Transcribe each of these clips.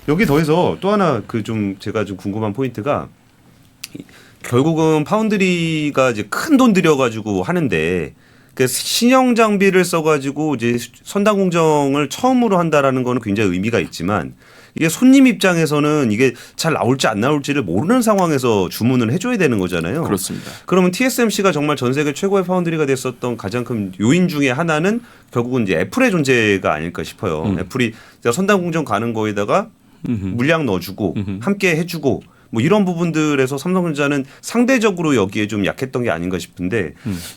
여기 더해서 또 하나 그 좀 제가 좀 궁금한 포인트가 결국은 파운드리가 이제 큰 돈 들여가지고 하는데 그 신형 장비를 써가지고 이제 선단 공정을 처음으로 한다라는 거는 굉장히 의미가 있지만 이게 손님 입장에서는 이게 잘 나올지 안 나올지를 모르는 상황에서 주문을 해줘야 되는 거잖아요. 그렇습니다. 그러면 TSMC가 정말 전 세계 최고의 파운드리가 됐었던 가장 큰 요인 중에 하나는 결국은 이제 애플의 존재가 아닐까 싶어요. 애플이 선단 공정 가는 거에다가 물량 넣어주고 함께 해주고 뭐 이런 부분들에서 삼성전자는 상대적으로 여기에 좀 약했던 게 아닌가 싶은데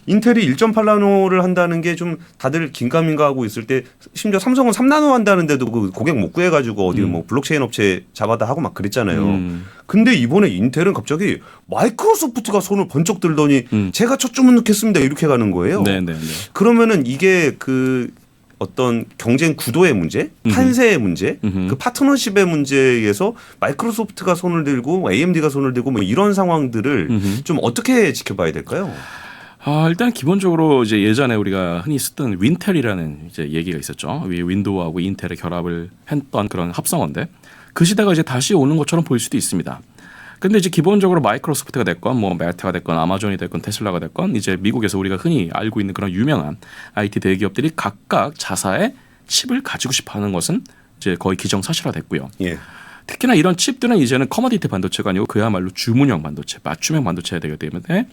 인텔이 1.8나노를 한다는 게 좀 다들 긴가민가 하고 있을 때 심지어 삼성은 3나노 한다는데도 그 고객 못 구해가지고 어디 뭐 블록체인 업체 잡아다 하고 막 그랬잖아요. 근데 이번에 인텔은 갑자기 마이크로소프트가 손을 번쩍 들더니 제가 첫 주문 넣겠습니다 이렇게 가는 거예요. 네네네. 그러면은 이게 그 어떤 경쟁 구도의 문제, 판세의 문제, 그 파트너십의 문제에서 마이크로소프트가 손을 들고 AMD가 손을 들고 뭐 이런 상황들을 좀 어떻게 지켜봐야 될까요? 일단 기본적으로 이제 예전에 우리가 흔히 쓰던 윈텔이라는 이제 얘기가 있었죠. 윈도우하고 인텔의 결합을 했던 그런 합성어인데 그 시대가 이제 다시 오는 것처럼 보일 수도 있습니다. 근데 이제 기본적으로 마이크로소프트가 됐건 뭐 메타가 됐건 아마존이 됐건 테슬라가 됐건 이제 미국에서 우리가 흔히 알고 있는 그런 유명한 IT 대기업들이 각각 자사의 칩을 가지고 싶어하는 것은 이제 거의 기정사실화됐고요. 예. 특히나 이런 칩들은 이제는 커머디티 반도체가 아니고 그야말로 주문형 반도체, 맞춤형 반도체가 되기 때문에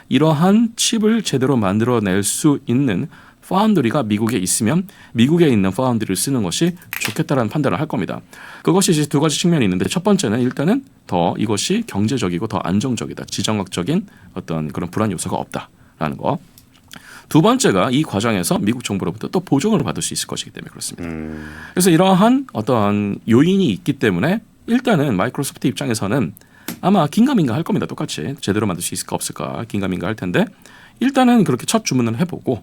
이러한 칩을 제대로 만들어낼 수 있는 파운드리가 미국에 있으면 미국에 있는 파운드리를 쓰는 것이 좋겠다라는 판단을 할 겁니다. 그것이 이제 두 가지 측면이 있는데 첫 번째는 일단은 더 이것이 경제적이고 더 안정적이다. 지정학적인 어떤 그런 불안 요소가 없다라는 거. 두 번째가 이 과정에서 미국 정부로부터 또 보조금을 받을 수 있을 것이기 때문에 그렇습니다. 그래서 이러한 어떠한 요인이 있기 때문에 일단은 마이크로소프트 입장에서는 아마 긴가민가 할 겁니다. 똑같이 제대로 만들 수 있을까 없을까 긴가민가 할 텐데 일단은 그렇게 첫 주문을 해보고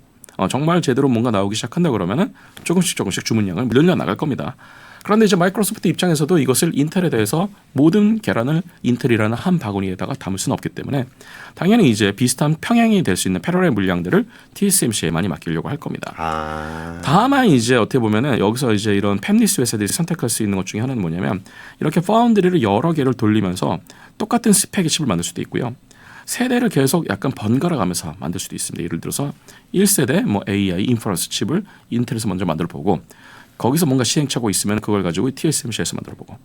정말 제대로 뭔가 나오기 시작한다 그러면은 조금씩 주문량을 늘려 나갈 겁니다. 그런데 이제 마이크로소프트 입장에서도 이것을 인텔에 대해서 모든 계란을 인텔이라는 한 바구니에다가 담을 수는 없기 때문에 당연히 이제 비슷한 평행이 될 수 있는 패러렐 물량들을 TSMC에 많이 맡기려고 할 겁니다. 다만 이제 어떻게 보면은 여기서 이제 이런 팹리스 회사들이 선택할 수 있는 것 중에 하나는 뭐냐면 이렇게 파운드리를 여러 개를 돌리면서 똑같은 스펙의 칩을 만들 수도 있고요. 세대를 계속 약간 번갈아 가면서 만들 수도 있습니다. 예를 들어서 1세대 뭐 AI 인퍼런스 칩을 인텔에서 먼저 만들어 보고 거기서 뭔가 시행착오 있으면 그걸 가지고 TSMC에서 만들어 보고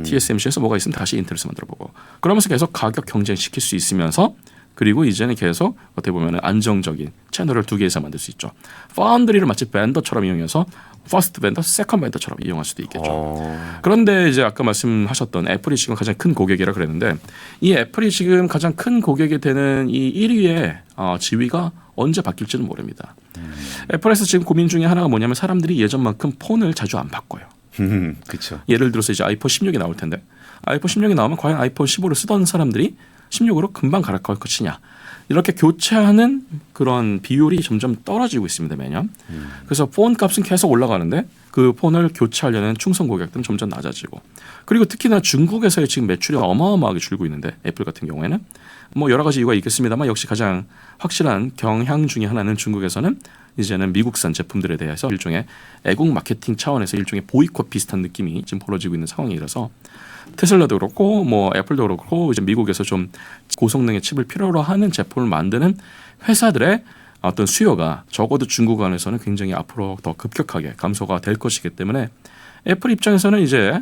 TSMC에서 뭐가 있으면 다시 인텔에서 만들어 보고 그러면서 계속 가격 경쟁시킬 수 있으면서 그리고 이제는 계속 어떻게 보면 안정적인 채널을 두 개에서 만들 수 있죠. 파운드리를 마치 벤더처럼 이용해서 퍼스트 벤더, 세컨 벤더처럼 이용할 수도 있겠죠. 그런데 이제 아까 말씀하셨던 애플이 지금 가장 큰 고객이라 그랬는데 이 애플이 지금 가장 큰 고객이 되는 이 1위의 지위가 언제 바뀔지는 모릅니다. 애플에서 지금 고민 중에 하나가 뭐냐면 사람들이 예전만큼 폰을 자주 안 바꿔요. 그렇죠. 예를 들어서 이제 아이폰 16이 나올 텐데 아이폰 16이 나오면 과연 아이폰 15를 쓰던 사람들이 16으로 금방 갈아탈 것이냐. 이렇게 교체하는 그런 비율이 점점 떨어지고 있습니다. 매년. 그래서 폰 값은 계속 올라가는데 그 폰을 교체하려는 충성 고객들은 점점 낮아지고 그리고 특히나 중국에서의 지금 매출이 어마어마하게 줄고 있는데 애플 같은 경우에는 뭐 여러 가지 이유가 있겠습니다만 역시 가장 확실한 경향 중에 하나는 중국에서는 이제는 미국산 제품들에 대해서 일종의 애국 마케팅 차원에서 일종의 보이콧 비슷한 느낌이 지금 벌어지고 있는 상황이라서 테슬라도 그렇고 뭐 애플도 그렇고 이제 미국에서 좀 고성능의 칩을 필요로 하는 제품을 만드는 회사들의 어떤 수요가 적어도 중국 안에서는 굉장히 앞으로 더 급격하게 감소가 될 것이기 때문에 애플 입장에서는 이제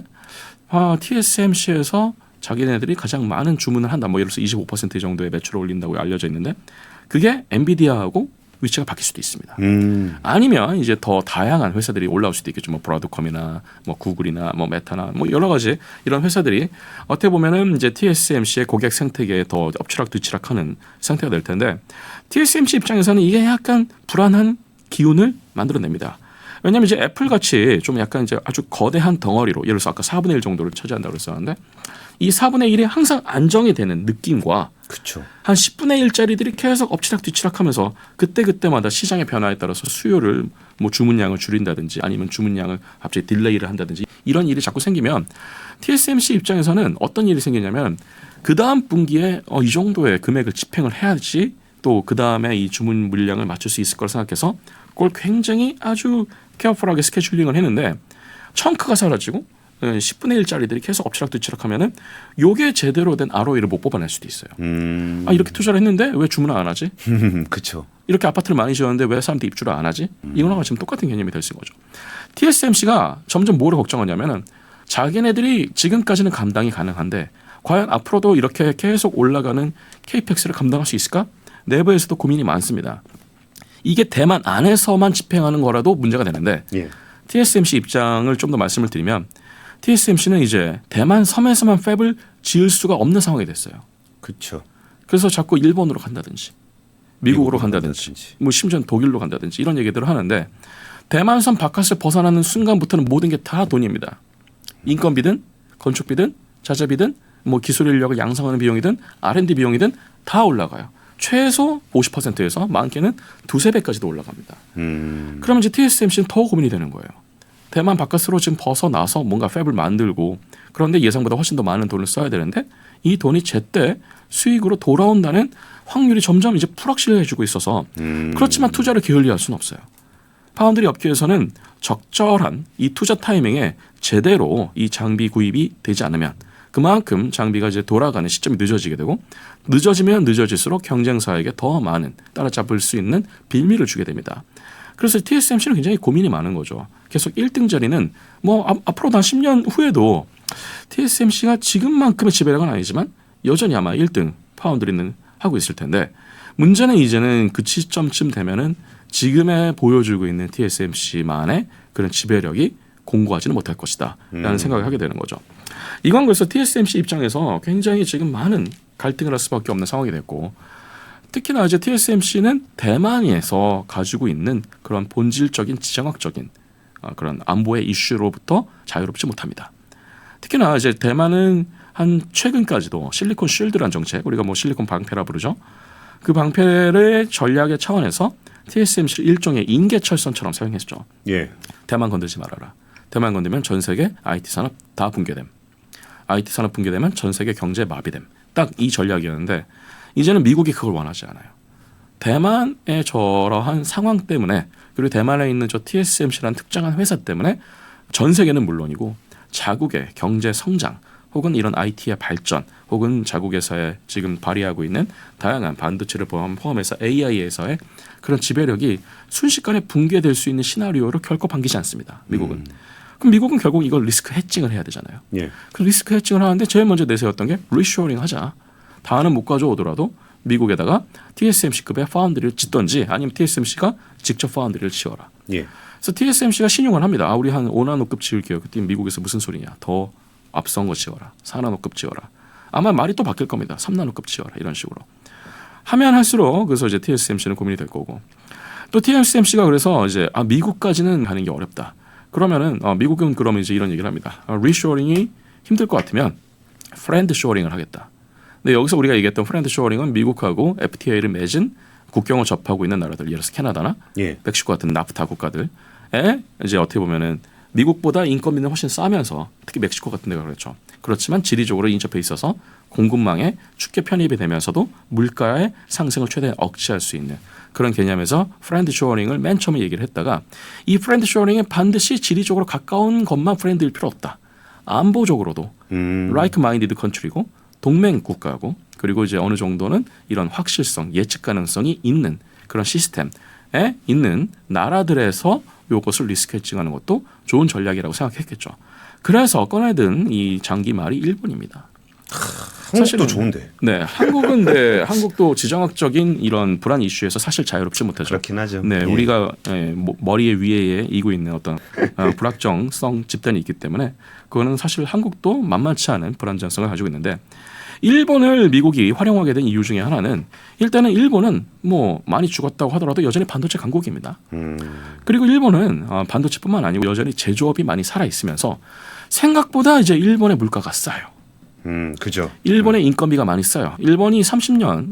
TSMC에서 자기네들이 가장 많은 주문을 한다. 뭐 예를 들어서 25% 정도의 매출을 올린다고 알려져 있는데 그게 엔비디아하고 위치가 바뀔 수도 있습니다. 아니면 이제 더 다양한 회사들이 올라올 수도 있겠죠. 뭐 브라드컴이나 뭐 구글이나 뭐 메타나 뭐 여러 가지 이런 회사들이 어떻게 보면은 이제 TSMC의 고객 생태계에 더 엎치락뒤치락하는 상태가 될 텐데 TSMC 입장에서는 이게 약간 불안한 기운을 만들어냅니다. 왜냐하면 이제 애플 같이 좀 약간 이제 아주 거대한 덩어리로 예를 들어서 아까 4분의 1 정도를 차지한다고 그랬었는데 이 4분의 1이 항상 안정이 되는 느낌과 그렇죠. 한 10분의 1짜리들이 계속 엎치락뒤치락하면서 그때그때마다 시장의 변화에 따라서 수요를 뭐 주문량을 줄인다든지 아니면 주문량을 갑자기 딜레이를 한다든지 이런 일이 자꾸 생기면 TSMC 입장에서는 어떤 일이 생기냐면 그 다음 분기에 이 정도의 금액을 집행을 해야지 또 그 다음에 이 주문 물량을 맞출 수 있을 걸 생각해서 그걸 굉장히 아주 케어풀하게 스케줄링을 했는데 청크가 사라지고 10분의 1짜리들이 계속 엎치락뒤치락하면은 요게 제대로 된 ROE를 못 뽑아낼 수도 있어요. 아 이렇게 투자를 했는데 왜 주문을 안 하지? 그렇죠. 이렇게 아파트를 많이 지었는데 왜 사람들이 입주를 안 하지? 이거랑 지금 똑같은 개념이 될 수 있는 거죠. TSMC가 점점 뭐를 걱정하냐면은 자기네들이 지금까지는 감당이 가능한데 과연 앞으로도 이렇게 계속 올라가는 KPX를 감당할 수 있을까? 내부에서도 고민이 많습니다. 이게 대만 안에서만 집행하는 거라도 문제가 되는데 예. TSMC 입장을 좀 더 말씀을 드리면 TSMC는 이제 대만 섬에서만 팹을 지을 수가 없는 상황이 됐어요. 그렇죠. 그래서 자꾸 일본으로 간다든지 미국으로 간다든지 뭐 심지어 독일로 간다든지 이런 얘기들을 하는데 대만 섬 바깥을 벗어나는 순간부터는 모든 게 다 돈입니다. 인건비든 건축비든 자재비든 뭐 기술 인력을 양성하는 비용이든 R&D 비용이든 다 올라가요. 최소 50%에서 많게는 두세 배까지도 올라갑니다. 그러면 이제 TSMC는 더 고민이 되는 거예요. 대만 바깥으로 지금 벗어나서 뭔가 팹을 만들고 그런데 예상보다 훨씬 더 많은 돈을 써야 되는데 이 돈이 제때 수익으로 돌아온다는 확률이 점점 이제 불확실해지고 있어서 그렇지만 투자를 게을리할 수는 없어요. 파운드리 업계에서는 적절한 이 투자 타이밍에 제대로 이 장비 구입이 되지 않으면 그만큼 장비가 이제 돌아가는 시점이 늦어지게 되고 늦어지면 늦어질수록 경쟁사에게 더 많은 따라잡을 수 있는 빌미를 주게 됩니다. 그래서 TSMC는 굉장히 고민이 많은 거죠. 계속 1등 자리는 뭐 앞으로도 한 10년 후에도 TSMC가 지금만큼의 지배력은 아니지만 여전히 아마 1등 파운드리는 하고 있을 텐데 문제는 이제는 그 시점쯤 되면은 지금에 보여주고 있는 TSMC만의 그런 지배력이 공고하지는 못할 것이다 라는 생각을 하게 되는 거죠. 이건 그래서 TSMC 입장에서 굉장히 지금 많은 갈등을 할 수밖에 없는 상황이 됐고 특히나 이제 TSMC는 대만에서 가지고 있는 그런 본질적인 지정학적인 그런 안보의 이슈로부터 자유롭지 못합니다. 특히나 이제 대만은 한 최근까지도 실리콘 쉴드라는 정책, 우리가 뭐 실리콘 방패라 부르죠. 그 방패의 전략의 차원에서 TSMC를 일종의 인계철선처럼 사용했죠. 예. 대만 건들지 말아라. 대만 건들면 전 세계 IT 산업 다 붕괴됨. IT 산업 붕괴되면 전 세계 경제 마비됨. 딱 이 전략이었는데 이제는 미국이 그걸 원하지 않아요. 대만의 저러한 상황 때문에 그리고 대만에 있는 저 TSMC라는 특정한 회사 때문에 전 세계는 물론이고 자국의 경제 성장 혹은 이런 IT의 발전 혹은 자국에서의 지금 발휘하고 있는 다양한 반도체를 포함해서 AI에서의 그런 지배력이 순식간에 붕괴될 수 있는 시나리오를 결코 반기지 않습니다. 미국은. 그럼 미국은 결국 이걸 리스크 해칭을 해야 되잖아요. 예. 그 리스크 해칭을 하는데 제일 먼저 내세웠던 게 리쇼어링 하자. 다는 못 가져오더라도 미국에다가 TSMC급의 파운드리를 짓던지 아니면 TSMC가 직접 파운드리를 지어라. 예. 그래서 TSMC가 신용을 합니다. 우리 한 5나노급 지을게요. 그때 미국에서 무슨 소리냐. 더 앞선 거 지어라. 4나노급 지어라. 아마 말이 또 바뀔 겁니다. 3나노급 지어라. 이런 식으로. 하면 할수록 그래서 이제 TSMC는 고민이 될 거고. 또 TSMC가 그래서 이제 미국까지는 가는 게 어렵다. 그러면은 미국은 그러면 이제 이런 얘기를 합니다. 리쇼어링이 힘들 것 같으면 프렌드 쇼어링을 하겠다. 근데 여기서 우리가 얘기했던 프렌드 쇼어링은 미국하고 FTA를 맺은 국경을 접하고 있는 나라들, 예를 들어서 캐나다나 예. 멕시코 같은 나프타 국가들에 이제 어떻게 보면은 미국보다 인건비는 훨씬 싸면서 특히 멕시코 같은 데가 그렇죠. 그렇지만 지리적으로 인접해 있어서 공급망에 쉽게 편입이 되면서도 물가의 상승을 최대한 억제할 수 있는 그런 개념에서 프렌드 쇼어링을 맨 처음에 얘기를 했다가 이 프렌드 쇼어링은 반드시 지리적으로 가까운 것만 프렌드일 필요 없다. 안보적으로도 like minded country고 동맹 국가고 그리고 이제 어느 정도는 이런 확실성, 예측 가능성이 있는 그런 시스템에 있는 나라들에서 이것을 리스크 해칭하는 것도 좋은 전략이라고 생각했겠죠. 그래서 꺼내든 이 장기말이 일본입니다. 한국도 좋은데. 네, 한국은 한국도 지정학적인 이런 불안 이슈에서 사실 자유롭지 못하죠. 그렇긴 하죠. 네, 예. 우리가 머리에 위에 이고 있는 어떤 불확정성 집단이 있기 때문에 그거는 사실 한국도 만만치 않은 불안정성을 가지고 있는데 일본을 미국이 활용하게 된 이유 중에 하나는 일단은 일본은 뭐 많이 죽었다고 하더라도 여전히 반도체 강국입니다. 그리고 일본은 반도체뿐만 아니고 여전히 제조업이 많이 살아 있으면서 생각보다 이제 일본의 물가가 싸요. 그죠. 일본의 인건비가 많이 싸요. 일본이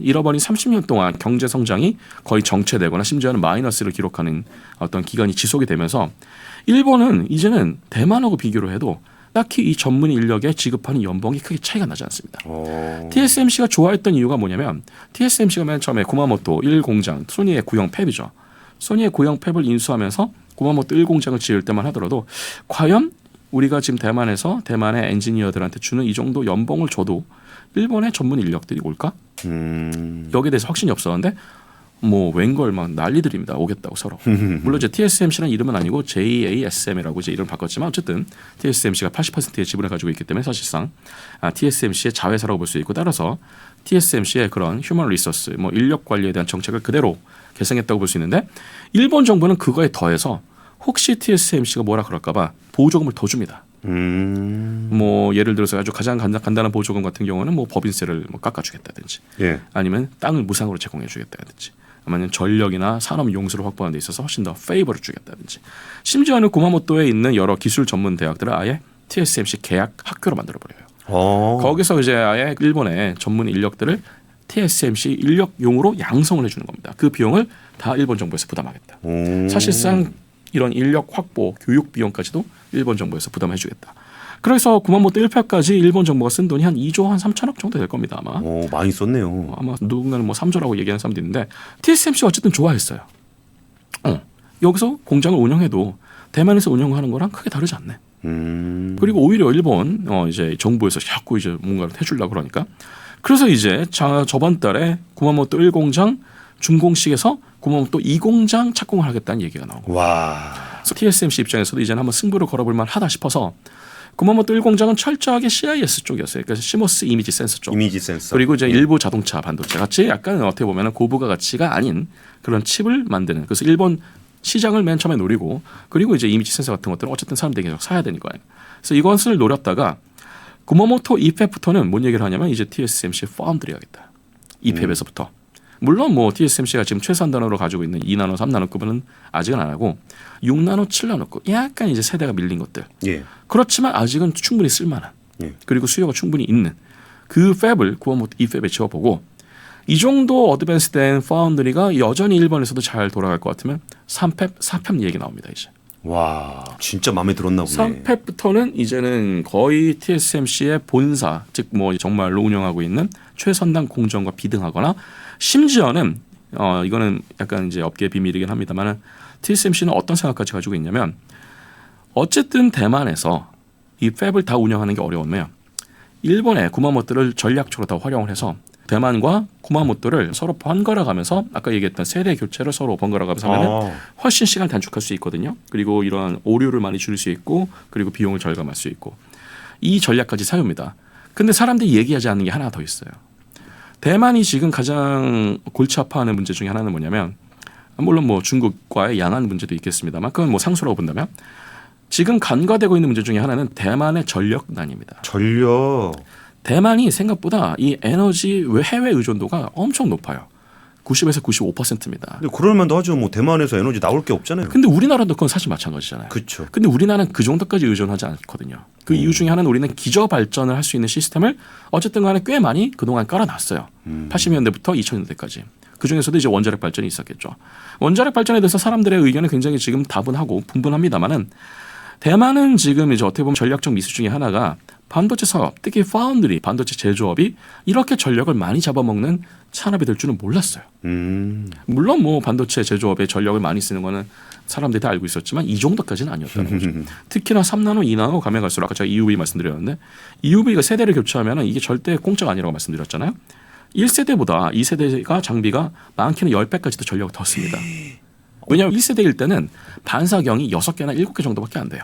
잃어버린 30년 동안 경제 성장이 거의 정체되거나 심지어는 마이너스를 기록하는 어떤 기간이 지속이 되면서 일본은 이제는 대만하고 비교를 해도 딱히 이 전문 인력에 지급하는 연봉이 크게 차이가 나지 않습니다. TSMC가 좋아했던 이유가 뭐냐면 TSMC가 맨 처음에 구마모토 1공장, 소니의 구형 팹이죠. 소니의 구형 팹을 인수하면서 구마모토 1공장을 지을 때만 하더라도 과연 우리가 지금 대만에서 대만의 엔지니어들한테 주는 이 정도 연봉을 줘도 일본의 전문 인력들이 올까? 여기에 대해서 확신이 없었는데 뭐 웬걸 막 난리들입니다. 오겠다고 서로. 물론 이제 TSMC라는 이름은 아니고 JASM이라고 이제 이름을 바꿨지만 어쨌든 TSMC가 80%의 지분을 가지고 있기 때문에 사실상 TSMC의 자회사라고 볼 수 있고 따라서 TSMC의 그런 휴먼 리소스 뭐 인력 관리에 대한 정책을 그대로 계승했다고 볼 수 있는데 일본 정부는 그거에 더해서 혹시 TSMC가 뭐라 그럴까봐 보조금을 더 줍니다. 뭐 예를 들어서 아주 가장 간단한 보조금 같은 경우는 뭐 법인세를 뭐 깎아주겠다든지, 예. 아니면 땅을 무상으로 제공해주겠다든지, 아니면 전력이나 산업 용수를 확보하는 데 있어서 훨씬 더 페이버를 주겠다든지, 심지어는 구마모토에 있는 여러 기술 전문 대학들을 아예 TSMC 계약 학교로 만들어 버려요. 거기서 이제 아예 일본의 전문 인력들을 TSMC 인력용으로 양성을 해주는 겁니다. 그 비용을 다 일본 정부에서 부담하겠다. 사실상 이런 인력 확보, 교육 비용까지도 일본 정부에서 부담해주겠다. 그래서 구마모토 1편까지 일본 정부가 쓴 돈이 한 2조 한 3천억 정도 될 겁니다 아마. 많이 썼네요. 아마 누군가는 뭐 3조라고 얘기하는 사람도 있는데 TSMC가 어쨌든 좋아했어요. 여기서 공장을 운영해도 대만에서 운영하는 거랑 크게 다르지 않네. 그리고 오히려 일본 이제 정부에서 자꾸 이제 뭔가를 해주려고 그러니까. 그래서 이제 저번 달에 구마모토 1공장 준공식에서 구마모토 2공장 착공을 하겠다는 얘기가 나온 거예요. 와. 그래서 TSMC 입장에서도 이제는 한번 승부를 걸어볼 만하다 싶어서 구마모토 1공장은 철저하게 CIS 쪽이었어요. 그래서 시모스 이미지 센서 쪽. 이미지 센서. 그리고 이제 일부 자동차 반도체 같이 약간 어떻게 보면 고부가 가치가 아닌 그런 칩을 만드는. 그래서 일본 시장을 맨 처음에 노리고 그리고 이제 이미지 센서 같은 것들은 어쨌든 사람들이 계속 사야 되니까. 그래서 이것을 노렸다가 구마모토 2팹부터는 뭔 얘기를 하냐면 이제 TSMC 파운드리 하겠다. 2팹에서부터. 물론 뭐 TSMC가 지금 최소한 단어로 가지고 있는 2나노, 3나노급은 아직은 안 하고 6나노, 7나노급 약간 이제 세대가 밀린 것들. 예. 그렇지만 아직은 충분히 쓸만한 그리고 수요가 충분히 있는 그 팹을 구마모토 2팹에 지어보고 이 정도 어드밴스된 파운드리가 여전히 일본에서도 잘 돌아갈 것 같으면 3팹, 4팹 얘기 나옵니다 이제. 와, 진짜 마음에 들었나 보네. 3팹부터는 이제는 거의 TSMC의 본사, 즉 뭐 정말로 운영하고 있는 최선단 공정과 비등하거나 심지어는 이거는 약간 이제 업계 비밀이긴 합니다만은 TSMC는 어떤 생각까지 가지고 있냐면 어쨌든 대만에서 이 팹을 다 운영하는 게 어려우면 일본의 구마모토를 전략적으로 다 활용을 해서 대만과 구마모토를 서로 번갈아 가면서 아까 얘기했던 세대 교체를 서로 번갈아 가면서 하면 훨씬 시간을 단축할 수 있거든요. 그리고 이러한 오류를 많이 줄일 수 있고 그리고 비용을 절감할 수 있고 이 전략까지 사용합니다. 근데 사람들이 얘기하지 않는 게 하나 더 있어요. 대만이 지금 가장 골치 아파하는 문제 중에 하나는 뭐냐면 물론 뭐 중국과의 양안 문제도 있겠습니다만 그건 뭐 상수라고 본다면 지금 간과되고 있는 문제 중에 하나는 대만의 전력난입니다. 전력. 대만이 생각보다 이 에너지 해외 의존도가 엄청 높아요. 90에서 95%입니다. 근데 그럴 만도 하죠. 뭐 대만에서 에너지 나올 게 없잖아요. 근데 우리나라도 그건 사실 마찬가지잖아요. 그렇죠. 근데 우리나라는 그 정도까지 의존하지 않거든요. 그 이유 중에 하나는 우리는 기저 발전을 할 수 있는 시스템을 어쨌든 간에 꽤 많이 그동안 깔아놨어요. 80년대부터 2000년대까지. 그중에서도 이제 원자력 발전이 있었겠죠. 원자력 발전에 대해서 사람들의 의견은 굉장히 지금 다분하고 분분합니다만은 대만은 지금 이제 어떻게 보면 전략적 미수 중에 하나가 반도체 사업, 특히 파운드리, 반도체 제조업이 이렇게 전력을 많이 잡아먹는 산업이 될 줄은 몰랐어요. 물론 뭐 반도체 제조업에 전력을 많이 쓰는 거는 사람들이 다 알고 있었지만 이 정도까지는 아니었다는 거죠. 특히나 3나노, 2나노 가면 갈수록 아까 제가 EUV 말씀드렸는데 EUV가 세대를 교체하면 이게 절대 공짜가 아니라고 말씀드렸잖아요. 1세대보다 2세대가 장비가 많게는 10배까지도 전력을 더 씁니다. 왜냐하면 1세대일 때는 반사경이 6개나 7개 정도밖에 안 돼요.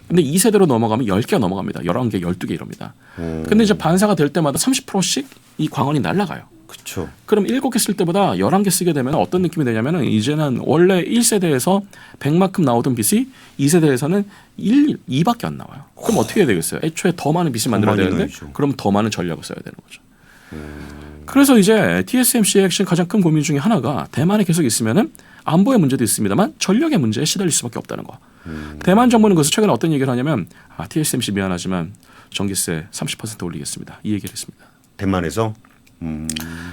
근데 2세대로 넘어가면 10개가 넘어갑니다. 11개, 12개 이럽니다. 근데 이제 반사가 될 때마다 30%씩 이 광원이 날아가요. 그렇죠. 그럼 7개 쓸 때보다 11개 쓰게 되면 어떤 느낌이 되냐면은 이제는 원래 1세대에서 100만큼 나오던 빛이 2세대에서는 2밖에 안 나와요. 그럼 어떻게 해야 되겠어요? 애초에 더 많은 빛을 만들어야 되는데 넣어야죠. 그럼 더 많은 전력을 써야 되는 거죠. 그래서 이제 TSMC의 가장 큰 고민 중에 하나가 대만에 계속 있으면은 안보의 문제도 있습니다만 전력의 문제에 시달릴 수밖에 없다는 거. 대만 정부는 그래서 최근에 어떤 얘기를 하냐면 TSMC 미안하지만 전기세 30% 올리겠습니다. 이 얘기를 했습니다. 대만에서?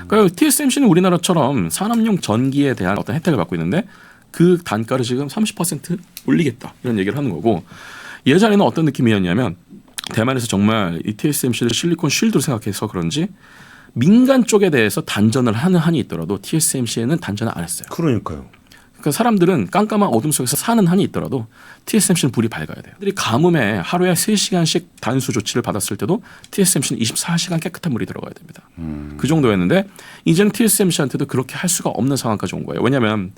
그러니까 TSMC는 우리나라처럼 산업용 전기에 대한 어떤 혜택을 받고 있는데 그 단가를 지금 30% 올리겠다 이런 얘기를 하는 거고 예전에는 어떤 느낌이었냐면 대만에서 정말 이 TSMC를 실리콘 쉴드로 생각해서 그런지 민간 쪽에 대해서 단전을 하는 한이 있더라도 TSMC에는 단전을 안 했어요. 그러니까요. 그러니까 사람들은 깜깜한 어둠 속에서 사는 한이 있더라도 TSMC는 불이 밝아야 돼요. 들이 가뭄에 하루에 3시간씩 단수 조치를 받았을 때도 TSMC는 24시간 깨끗한 물이 들어가야 됩니다. 그 정도였는데 이제는 TSMC한테도 그렇게 할 수가 없는 상황까지 온 거예요. 왜냐하면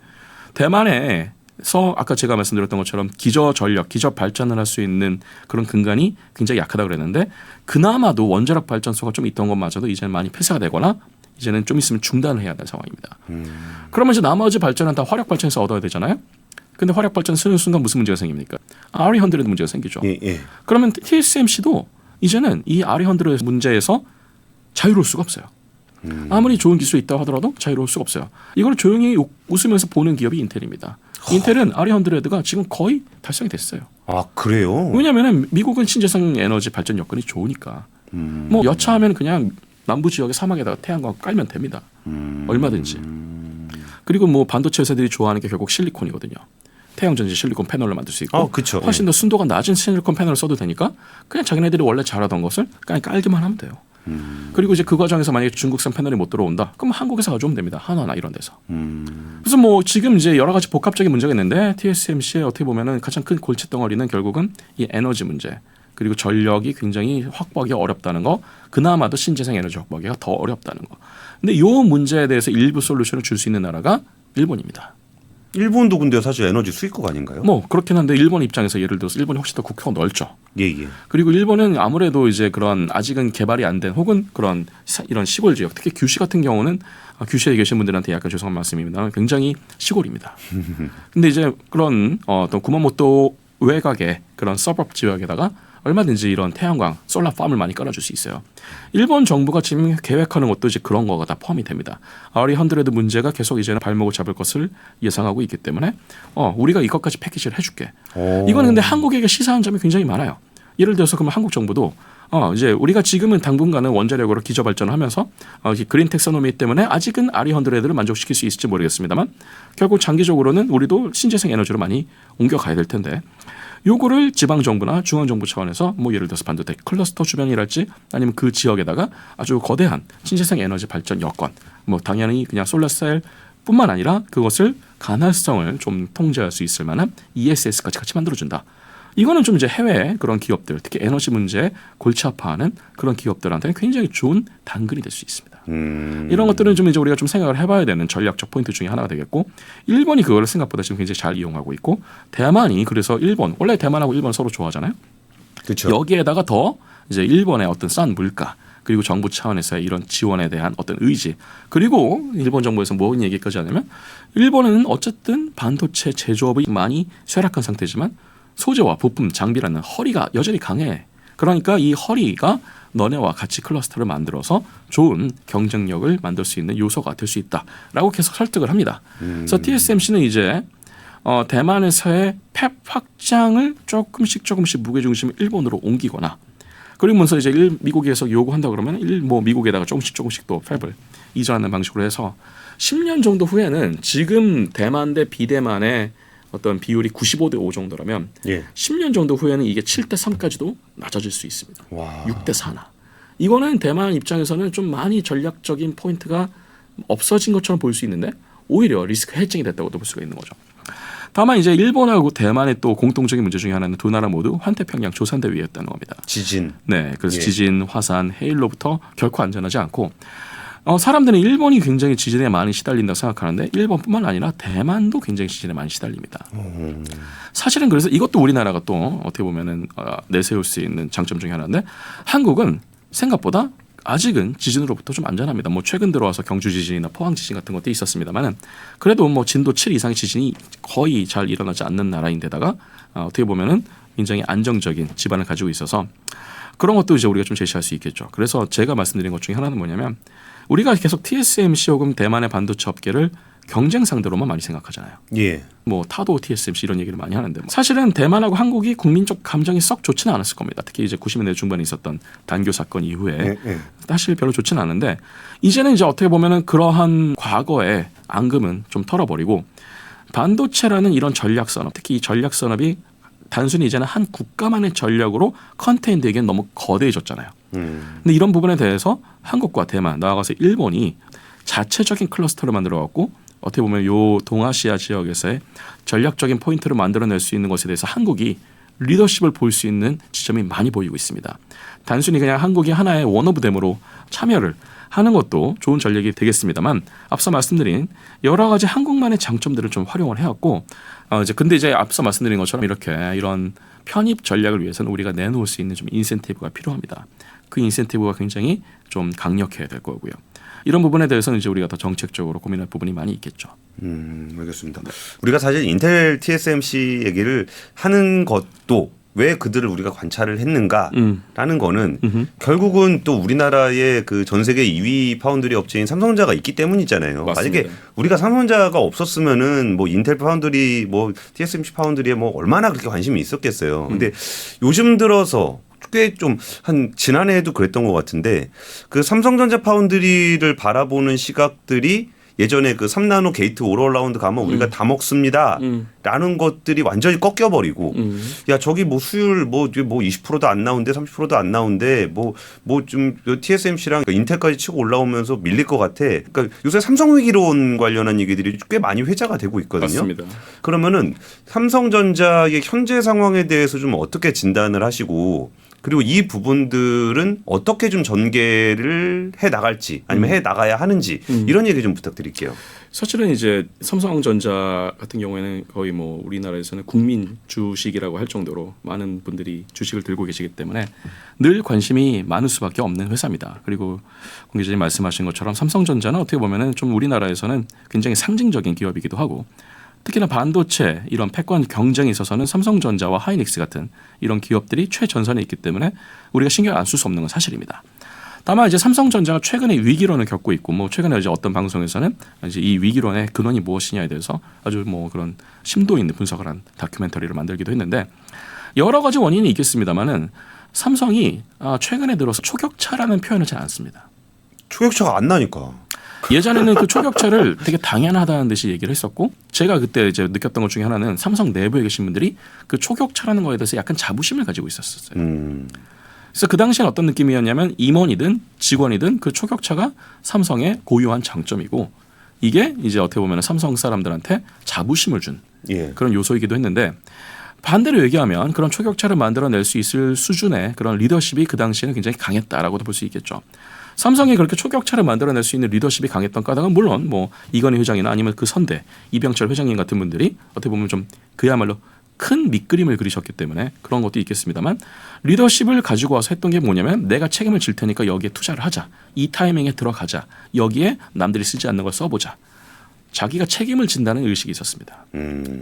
대만에서 아까 제가 말씀드렸던 것처럼 기저전력, 기저발전을 할 수 있는 그런 근간이 굉장히 약하다고 그랬는데 그나마도 원자력 발전소가 좀 있던 것마저도 이제는 많이 폐쇄가 되거나 이제는 좀 있으면 중단을 해야 될 상황입니다. 그러면 이제 나머지 발전은 다 화력 발전에서 얻어야 되잖아요. 근데 화력 발전 쓰는 순간 무슨 문제가 생깁니까? RE100 문제가 생기죠. 예. 그러면 TSMC도 이제는 이 RE100 문제에서 자유로울 수가 없어요. 아무리 좋은 기술이 있다고 하더라도 자유로울 수가 없어요. 이걸 조용히 웃으면서 보는 기업이 인텔입니다. 인텔은 RE100가 지금 거의 달성이 됐어요. 아 그래요? 왜냐하면 미국은 신재생 에너지 발전 여건이 좋으니까 뭐 여차하면 그냥 남부 지역의 사막에다가 태양광 깔면 됩니다. 얼마든지. 그리고 뭐 반도체 회사들이 좋아하는 게 결국 실리콘이거든요. 태양전지 실리콘 패널을 만들 수 있고 그쵸. 훨씬 더 순도가 낮은 실리콘 패널을 써도 되니까 그냥 자기네들이 원래 잘하던 것을 그냥 깔기만 하면 돼요. 그리고 이제 그 과정에서 만약에 중국산 패널이 못 들어온다. 그럼 한국에서 가져오면 됩니다. 하나나 이런 데서. 그래서 뭐 지금 이제 여러 가지 복합적인 문제가 있는데 TSMC의 어떻게 보면은 가장 큰 골칫덩어리는 결국은 이 에너지 문제. 그리고 전력이 굉장히 확보하기 어렵다는 거. 그나마도 신재생 에너지 확보하기가 더 어렵다는 거. 근데 이 문제에 대해서 일부 솔루션을 줄 수 있는 나라가 일본입니다. 일본도 근데 사실 에너지 수입국 아닌가요? 뭐 그렇긴 한데 일본 입장에서 예를 들어서 일본이 훨씬 더 국토가 넓죠. 예. 그리고 일본은 아무래도 이제 그런 아직은 개발이 안 된 혹은 그런 이런 시골 지역 특히 규슈 같은 경우는 규슈에 계신 분들한테 약간 죄송한 말씀입니다. 굉장히 시골입니다. 근데 이제 그런 어떤 구마모토 외곽의 그런 서버 지역에다가 얼마든지 이런 태양광, 솔라 팜을 많이 깔아줄 수 있어요. 일본 정부가 지금 계획하는 것도 이제 그런 거가 다 포함이 됩니다. RE100 문제가 계속 이제는 발목을 잡을 것을 예상하고 있기 때문에 우리가 이것까지 패키지를 해줄게. 이거는 근데 한국에게 시사한 점이 굉장히 많아요. 예를 들어서 그러면 한국 정부도 이제 우리가 지금은 당분간은 원자력으로 기저 발전을 하면서 그린 텍소노미 때문에 아직은 RE100를 만족시킬 수 있을지 모르겠습니다만 결국 장기적으로는 우리도 신재생 에너지로 많이 옮겨가야 될 텐데 요거를 지방정부나 중앙정부 차원에서 뭐 예를 들어서 반도체 클러스터 주변이랄지 아니면 그 지역에다가 아주 거대한 신재생 에너지 발전 여건 뭐 당연히 그냥 솔라셀 뿐만 아니라 그것을 가능성을 좀 통제할 수 있을 만한 ESS까지 같이 만들어준다. 이거는 좀 이제 해외 그런 기업들 특히 에너지 문제에 골치 아파하는 그런 기업들한테는 굉장히 좋은 당근이 될 수 있습니다. 이런 것들은 좀 이제 우리가 좀 생각을 해봐야 되는 전략적 포인트 중에 하나가 되겠고 일본이 그거를 생각보다 지금 굉장히 잘 이용하고 있고 대만이 그래서 일본 원래 대만하고 일본 서로 좋아하잖아요. 그렇죠. 여기에다가 더 이제 일본의 어떤 싼 물가 그리고 정부 차원에서의 이런 지원에 대한 어떤 의지 그리고 일본 정부에서 뭔 얘기까지 하냐면 일본은 어쨌든 반도체 제조업이 많이 쇠락한 상태지만 소재와 부품 장비라는 허리가 여전히 강해. 그러니까 이 허리가 너네와 같이 클러스터를 만들어서 좋은 경쟁력을 만들 수 있는 요소가 될 수 있다라고 계속 설득을 합니다. 그래서 TSMC는 이제 대만에서의 팹 확장을 조금씩 무게중심을 일본으로 옮기거나 그러면서 이제 미국에서 요구한다 그러면 뭐 미국에다가 조금씩 또 팹을 이전하는 방식으로 해서 10년 정도 후에는 지금 대만 대 비대만의 어떤 비율이 95대 5 정도라면 10년 정도 후에는 이게 7대 3까지도 낮아질 수 있습니다. 6대 4나. 이거는 대만 입장에서는 좀 많이 전략적인 포인트가 없어진 것처럼 보일 수 있는데 오히려 리스크 해칭이 됐다고도 볼 수가 있는 거죠. 다만 이제 일본하고 대만의 또 공통적인 문제 중에 하나는 두 나라 모두 환태평양 조산대 위에 있다는 겁니다. 지진. 네, 그래서 지진, 화산, 해일로부터 결코 안전하지 않고 사람들은 일본이 굉장히 지진에 많이 시달린다고 생각하는데 일본뿐만 아니라 대만도 굉장히 지진에 많이 시달립니다. 사실은 그래서 이것도 우리나라가 또 어떻게 보면은 내세울 수 있는 장점 중에 하나인데 한국은 생각보다 아직은 지진으로부터 좀 안전합니다. 뭐 최근 들어와서 경주 지진이나 포항 지진 같은 것도 있었습니다만은 그래도 뭐 진도 7 이상의 지진이 거의 잘 일어나지 않는 나라인데다가 어떻게 보면은 굉장히 안정적인 지반을 가지고 있어서 그런 것도 이제 우리가 좀 제시할 수 있겠죠. 그래서 제가 말씀드린 것 중에 하나는 뭐냐면 우리가 계속 TSMC 혹은 대만의 반도체 업계를 경쟁 상대로만 많이 생각하잖아요. 뭐 타도 TSMC 이런 얘기를 많이 하는데 사실은 대만하고 한국이 국민적 감정이 썩 좋지는 않았을 겁니다. 특히 이제 90년대 중반에 있었던 단교 사건 이후에 사실 별로 좋지는 않은데 이제는 이제 어떻게 보면은 그러한 과거의 앙금은 좀 털어버리고 반도체라는 이런 전략 산업, 특히 이 전략 산업이 단순히 이제는 한 국가만의 전략으로 컨테인되기엔 너무 거대해졌잖아요. 근데 이런 부분에 대해서 한국과 대만 나아가서 일본이 자체적인 클러스터를 만들어갖고 어떻게 보면 요 동아시아 지역에서의 전략적인 포인트를 만들어낼 수 있는 것에 대해서 한국이 리더십을 볼 수 있는 지점이 많이 보이고 있습니다. 단순히 그냥 한국이 하나의 원오브댐으로 참여를 하는 것도 좋은 전략이 되겠습니다만 앞서 말씀드린 여러 가지 한국만의 장점들을 좀 활용을 해왔고 근데 이제 앞서 말씀드린 것처럼 이렇게 이런 편입 전략을 위해서는 우리가 내놓을 수 있는 좀 인센티브가 필요합니다. 그 인센티브가 굉장히 좀 강력해야 될 거고요. 이런 부분에 대해서는 이제 우리가 더 정책적으로 고민할 부분이 많이 있겠죠. 알겠습니다. 우리가 사실 인텔 TSMC 얘기를 하는 것도 왜 그들을 우리가 관찰을 했는가라는 거는 결국은 또 우리나라의 그 전 세계 2위 파운드리 업체인 삼성전자가 있기 때문이잖아요. 맞습니다. 만약에 우리가 삼성전자가 없었으면은 뭐 인텔 파운드리 뭐 TSMC 파운드리에 뭐 얼마나 그렇게 관심이 있었겠어요. 근데 요즘 들어서 꽤 좀 한 지난해에도 그랬던 것 같은데 그 삼성전자 파운드리를 바라보는 시각들이 예전에 그 3나노 게이트 오더라운드 가면 우리가 다 먹습니다. 라는 것들이 완전히 꺾여버리고 야 저기 뭐 수율 뭐 20%도 안 나오는데 30%도 안 나오는데 뭐 좀 TSMC랑 인텔까지 치고 올라오면서 밀릴 것 같아. 그러니까 요새 삼성 위기론 관련한 얘기들이 꽤 많이 회자가 되고 있거든요. 맞습니다. 그러면은 삼성전자의 현재 상황에 대해서 좀 어떻게 진단을 하시고 그리고 이 부분들은 어떻게 좀 전개를 해 나갈지 아니면 해 나가야 하는지 이런 얘기 좀 부탁드릴게요. 사실은 이제 삼성전자 같은 경우에는 거의 뭐 우리나라에서는 국민 주식이라고 할 정도로 많은 분들이 주식을 들고 계시기 때문에 늘 관심이 많을 수밖에 없는 회사입니다. 그리고 공 기자님 말씀하신 것처럼 삼성전자는 어떻게 보면은 좀 우리나라에서는 굉장히 상징적인 기업이기도 하고 특히나 반도체 이런 패권 경쟁에 있어서는 삼성전자와 하이닉스 같은 이런 기업들이 최전선에 있기 때문에 우리가 신경 안 쓸 수 없는 건 사실입니다. 다만 이제 삼성전자가 최근에 위기론을 겪고 있고 뭐 최근에 이제 어떤 방송에서는 이제 이 위기론의 근원이 무엇이냐에 대해서 아주 뭐 그런 심도 있는 분석을 한 다큐멘터리를 만들기도 했는데 여러 가지 원인이 있겠습니다만은 삼성이 최근에 들어서 초격차라는 표현을 잘 안 씁니다. 초격차가 안 나니까. 예전에는 그 초격차를 되게 당연하다는 듯이 얘기를 했었고 제가 그때 이제 느꼈던 것 중에 하나는 삼성 내부에 계신 분들이 그 초격차라는 거에 대해서 약간 자부심을 가지고 있었어요. 그래서 그 당시엔 어떤 느낌이었냐면 임원이든 직원이든 그 초격차가 삼성의 고유한 장점이고 이게 이제 어떻게 보면 삼성 사람들한테 자부심을 준 그런 요소이기도 했는데 반대로 얘기하면 그런 초격차를 만들어낼 수 있을 수준의 그런 리더십이 그 당시에는 굉장히 강했다라고도 볼 수 있겠죠. 삼성이 그렇게 초격차를 만들어낼 수 있는 리더십이 강했던 까닭은 물론 뭐 이건희 회장이나 아니면 그 선대 이병철 회장님 같은 분들이 어떻게 보면 좀 그야말로 큰 밑그림을 그리셨기 때문에 그런 것도 있겠습니다만 리더십을 가지고 와서 했던 게 뭐냐면 내가 책임을 질 테니까 여기에 투자를 하자. 이 타이밍에 들어가자. 여기에 남들이 쓰지 않는 걸 써보자. 자기가 책임을 진다는 의식이 있었습니다.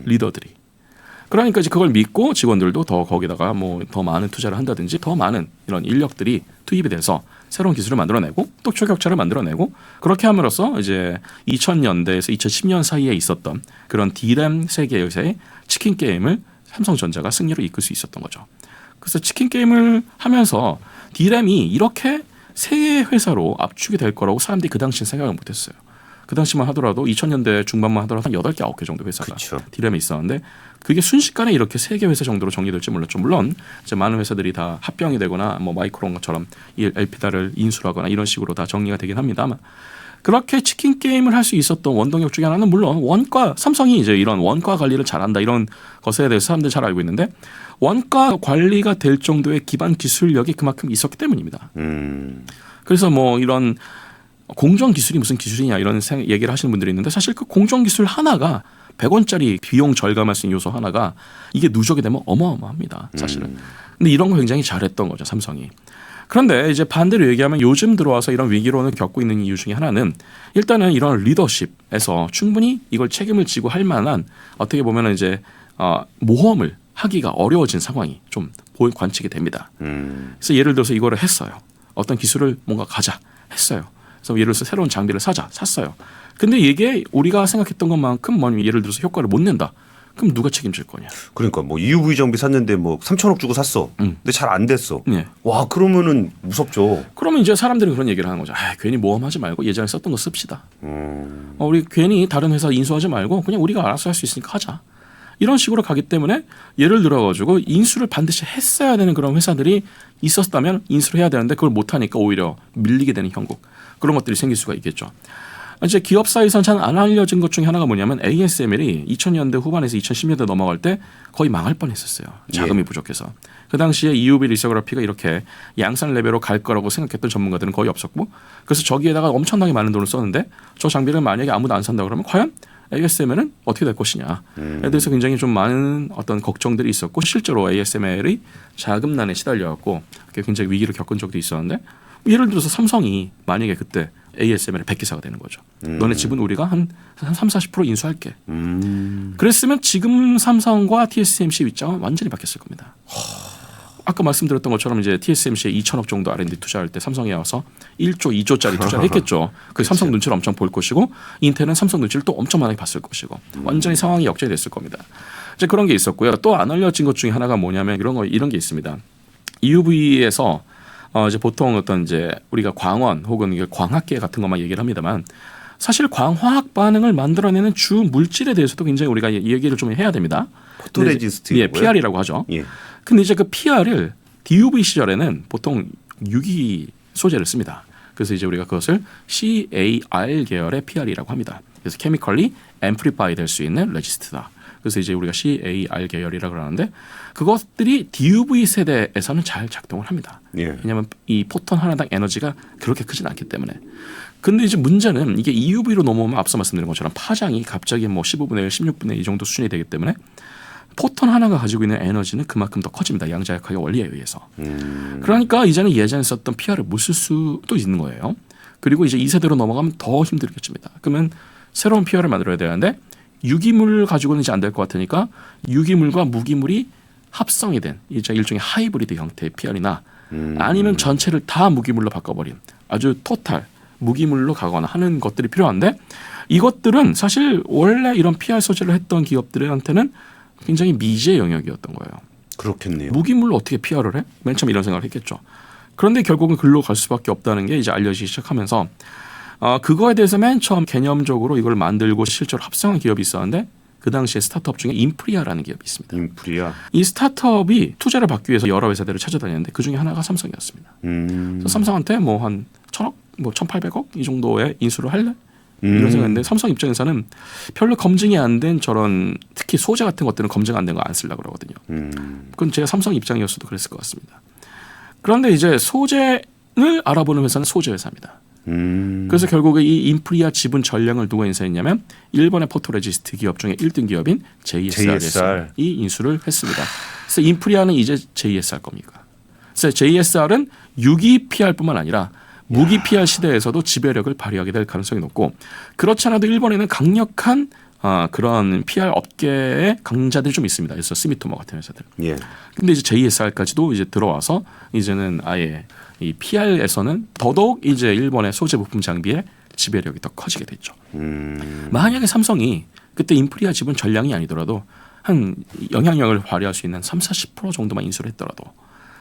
리더들이. 그러니까 이제 그걸 믿고 직원들도 더 거기다가 뭐 더 많은 투자를 한다든지 더 많은 이런 인력들이 투입이 돼서 새로운 기술을 만들어내고 또 초격차를 만들어내고 그렇게 함으로써 이제 2000년대에서 2010년 사이에 있었던 그런 D램 세계에서의 치킨 게임을 삼성전자가 승리로 이끌 수 있었던 거죠. 그래서 치킨 게임을 하면서 D램이 이렇게 세 회사로 압축이 될 거라고 사람들이 그 당시에 생각을 못했어요. 그 당시만 하더라도 2000년대 중반만 하더라도 한 8개, 9개 정도 회사가 D램에 있었는데 그게 순식간에 이렇게 3개 회사 정도로 정리될지 몰랐죠. 물론 이제 많은 회사들이 다 합병이 되거나 뭐 마이크론처럼 이 엘피다를 인수하거나 이런 식으로 다 정리가 되긴 합니다만 그렇게 치킨 게임을 할 수 있었던 원동력 중에 하나는 물론 원가 삼성이 이제 이런 원가 관리를 잘한다 이런 것에 대해서 사람들이 잘 알고 있는데 원가 관리가 될 정도의 기반 기술력이 그만큼 있었기 때문입니다. 그래서 뭐 이런 공정 기술이 무슨 기술이냐 이런 얘기를 하시는 분들이 있는데 사실 그 공정 기술 하나가 100원짜리 비용 절감할 수 있는 요소 하나가 이게 누적이 되면 어마어마합니다. 사실은. 근데 이런 거 굉장히 잘했던 거죠. 삼성이. 그런데 이제 반대로 얘기하면 요즘 들어와서 이런 위기론을 겪고 있는 이유 중에 하나는 일단은 이런 리더십에서 충분히 이걸 책임을 지고 할 만한 어떻게 보면 이제 모험을 하기가 어려워진 상황이 좀 관측이 됩니다. 그래서 예를 들어서 이거를 했어요. 어떤 기술을 뭔가 가자 했어요. 그래서 예를 들어서 새로운 장비를 샀어요. 근데 이게 우리가 생각했던 것만큼 예를 들어서 효과를 못 낸다. 그럼 누가 책임질 거냐? 그러니까 뭐 EUV 장비 샀는데 뭐 3천억 주고 샀어. 근데 잘 안 됐어. 와 그러면은 무섭죠. 그러면 이제 사람들이 그런 얘기를 하는 거죠. 괜히 모험하지 말고 예전에 썼던 거 씁시다. 우리 괜히 다른 회사 인수하지 말고 그냥 우리가 알아서 할 수 있으니까 하자. 이런 식으로 가기 때문에 예를 들어가지고 인수를 반드시 했어야 되는 그런 회사들이 있었다면 인수를 해야 되는데 그걸 못하니까 오히려 밀리게 되는 형국. 그런 것들이 생길 수가 있겠죠. 이제 기업사에서는 잘 안 알려진 것 중에 하나가 뭐냐면 ASML이 2000년대 후반에서 2010년대 넘어갈 때 거의 망할 뻔했었어요. 자금이 부족해서. 그 당시에 EUV 리서그래피가 이렇게 양산 레벨로 갈 거라고 생각했던 전문가들은 거의 없었고, 그래서 저기에다가 엄청나게 많은 돈을 썼는데 저 장비를 만약에 아무도 안 산다 그러면 과연 ASML은 어떻게 될 것이냐에 대해서 굉장히 좀 많은 어떤 걱정들이 있었고, 실제로 ASML이 자금난에 시달려갖고 굉장히 위기를 겪은 적도 있었는데, 예를 들어서 삼성이 만약에 그때 ASML의 100기사가 되는 거죠. 너네 집은 우리가 한 30-40% 인수할게. 그랬으면 지금 삼성과 TSMC 입장은 완전히 바뀌었을 겁니다. 아까 말씀드렸던 것처럼 이제 TSMC에 2천억 정도 R&D 투자할 때 삼성에 와서 1조, 2조짜리 투자를 했겠죠. 그 삼성 눈치를 엄청 볼 것이고, 인텔은 삼성 눈치를 또 엄청 많이 봤을 것이고, 완전히 상황이 역전됐을 겁니다. 이제 그런 게 있었고요. 또 안 알려진 것 중에 하나가 뭐냐면 이런 게 있습니다. EUV에서 이제 보통 어떤 이제 우리가 광원 혹은 이게 광학계 같은 것만 얘기를 합니다만, 사실 광화학 반응을 만들어내는 주 물질에 대해서도 굉장히 우리가 얘기를 좀 해야 됩니다. 포토레지스트. 예, PR이라고 하죠. 예. 근데 이제 그 PR을 DUV 시절에는 보통 유기 소재를 씁니다. 그래서 이제 우리가 그것을 CAR 계열의 PR이라고 합니다. 그래서 chemically amplify 될 수 있는 레지스트다. 그래서 이제 우리가 CAR 계열이라고 하는데, 그것들이 DUV 세대에서는 잘 작동을 합니다. 예. 왜냐하면 이 포톤 하나당 에너지가 그렇게 크진 않기 때문에. 근데 이제 문제는 이게 EUV로 넘어오면 앞서 말씀드린 것처럼 파장이 갑자기 뭐 15분의 1, 16분의 2 정도 수준이 되기 때문에 포톤 하나가 가지고 있는 에너지는 그만큼 더 커집니다. 양자역학의 원리에 의해서. 그러니까 이제는 예전에 썼던 PR을 못 쓸 수도 있는 거예요. 그리고 이제 2세대로 넘어가면 더 힘들겠습니다. 그러면 새로운 PR을 만들어야 되는데, 유기물 가지고는 이제 안 될 것 같으니까 유기물과 무기물이 합성이 된 이제 일종의 하이브리드 형태의 PR이나 아니면 전체를 다 무기물로 바꿔버린 아주 토탈 무기물로 가거나 하는 것들이 필요한데, 이것들은 사실 원래 이런 PR 소재를 했던 기업들한테는 굉장히 미지의 영역이었던 거예요. 그렇겠네요. 무기물로 어떻게 PR을 해? 맨 처음 이런 생각을 했겠죠. 그런데 결국은 글로 갈 수밖에 없다는 게 이제 알려지기 시작하면서 그거에 대해서 맨 처음 개념적으로 이걸 만들고 실제로 합성한 기업이 있었는데, 그 당시에 스타트업 중에 인프리아라는 기업이 있습니다. 인프리아. 이 스타트업이 투자를 받기 위해서 여러 회사들을 찾아다녔는데 그 중에 하나가 삼성이었습니다. 그래서 삼성한테 뭐 한 1,000억, 뭐 1,800억 이 정도의 인수를 할래? 이런 생각인데, 삼성 입장에서는 별로 검증이 안 된 저런 특히 소재 같은 것들은 검증 안 된 거 안 쓰려고 그러거든요. 그건 제가 삼성 입장이었어도 그랬을 것 같습니다. 그런데 이제 소재를 알아보는 회사는 소재 회사입니다. 그래서 결국에 이 인프리아 지분 전량을 누가 인수했냐면 일본의 포토레지스트 기업 중에 1등 기업인 JSR이 인수를 했습니다. 그래서 인프리아는 이제 JSR 겁니까? 그래서 JSR은 유기 PR뿐만 아니라 무기 PR 시대에서도 지배력을 발휘하게 될 가능성이 높고, 그렇지 않아도 일본에는 강력한 그런 PR 업계의 강자들이 좀 있습니다. 그래서 스미토모 같은 회사들. 예. 근데 이제 JSR까지도 이제 들어와서 이제는 아예 이 PR에서는 더더욱 이제 일본의 소재 부품 장비의 지배력이 더 커지게 됐죠. 만약에 삼성이 그때 인프리아 지분 전량이 아니더라도 한 영향력을 발휘할 수 있는 30-40% 정도만 인수를 했더라도,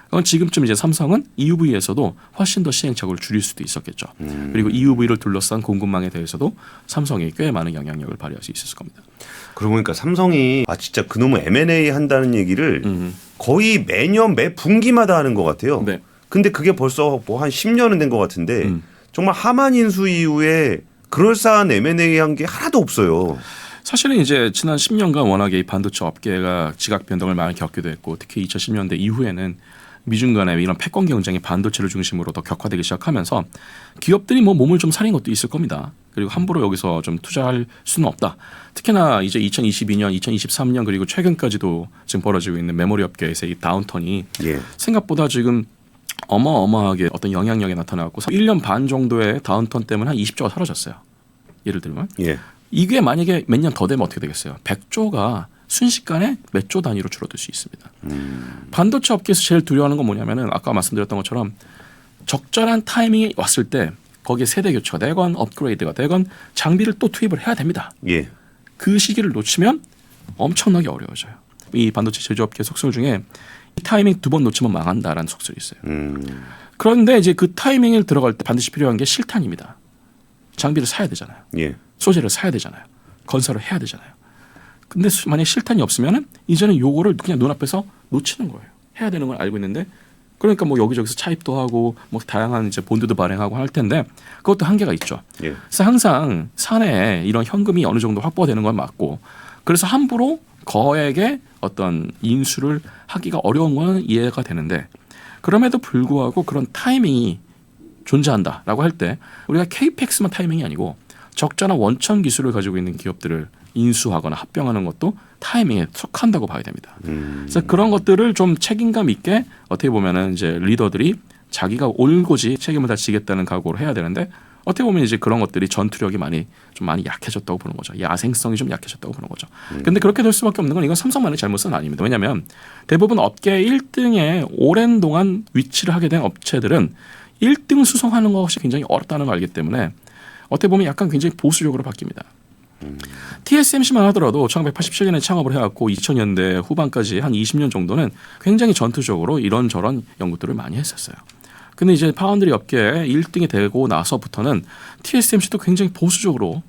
그건 지금쯤 이제 삼성은 EUV에서도 훨씬 더 시행착오를 줄일 수도 있었겠죠. 그리고 EUV를 둘러싼 공급망에 대해서도 삼성이 꽤 많은 영향력을 발휘할 수 있었을 겁니다. 그러고 보니까 삼성이 진짜 그놈의 M&A 한다는 얘기를 거의 매년 매 분기마다 하는 것 같아요. 네. 근데 그게 벌써 뭐 한 10년은 된 것 같은데 정말 하만 인수 이후에 그럴싸한 M&A 한 게 하나도 없어요. 사실은 이제 지난 10년간 워낙에 이 반도체 업계가 지각 변동을 많이 겪기도 했고, 특히 2010년대 이후에는 미중 간의 이런 패권 경쟁이 반도체를 중심으로 더 격화되기 시작하면서 기업들이 뭐 몸을 좀 사린 것도 있을 겁니다. 그리고 함부로 여기서 좀 투자할 수는 없다. 특히나 이제 2022년, 2023년 그리고 최근까지도 지금 벌어지고 있는 메모리 업계에서의 이 다운턴이 생각보다 지금 어마어마하게 어떤 영향력이 나타나고 1년 반 정도의 다운턴 때문에 한 20조가 사라졌어요. 예를 들면. 이게 만약에 몇 년 더 되면 어떻게 되겠어요? 100조가 순식간에 몇 조 단위로 줄어들 수 있습니다. 반도체 업계에서 제일 두려워하는 건 뭐냐면은 아까 말씀드렸던 것처럼 적절한 타이밍이 왔을 때 거기에 세대 교체가 되건 업그레이드가 되건 장비를 또 투입을 해야 됩니다. 그 시기를 놓치면 엄청나게 어려워져요. 이 반도체 제조업계 속설 중에 이 타이밍 2번 놓치면 망한다라는 속설이 있어요. 그런데 이제 그 타이밍을 들어갈 때 반드시 필요한 게 실탄입니다. 장비를 사야 되잖아요. 소재를 사야 되잖아요. 건설을 해야 되잖아요. 근데 만약에 실탄이 없으면 이제는 요거를 그냥 눈앞에서 놓치는 거예요. 해야 되는 걸 알고 있는데 그러니까 뭐 여기저기서 차입도 하고 뭐 다양한 이제 본드도 발행하고 할 텐데 그것도 한계가 있죠. 예. 그래서 항상 사내에 이런 현금이 어느 정도 확보되는 건 맞고 그래서 함부로 거액의 어떤 인수를 하기가 어려운 건 이해가 되는데 그럼에도 불구하고 그런 타이밍이 존재한다라고 할 때 우리가 KPX만 타이밍이 아니고 적절한 원천 기술을 가지고 있는 기업들을 인수하거나 합병하는 것도 타이밍에 속한다고 봐야 됩니다. 그래서 그런 것들을 좀 책임감 있게 어떻게 보면은 이제 리더들이 자기가 올고지 책임을 다 지겠다는 각오를 해야 되는데 어떻게 보면 이제 그런 것들이 전투력이 많이 약해졌다고 보는 거죠. 야생성이 좀 약해졌다고 보는 거죠. 근데 그렇게 될 수밖에 없는 건 이건 삼성만의 잘못은 아닙니다. 왜냐하면 대부분 업계 1등에 오랜 동안 위치를 하게 된 업체들은 1등 수성하는 것이 굉장히 어렵다는 걸 알기 때문에 어떻게 보면 약간 굉장히 보수적으로 바뀝니다. TSMC만 하더라도 1987년에 창업을 해왔고 2000년대 후반까지 한 20년 정도는 굉장히 전투적으로 이런저런 연구들을 많이 했었어요. 근데 이제 파운드리 업계에 1등이 되고 나서부터는 TSMC도 굉장히 보수적으로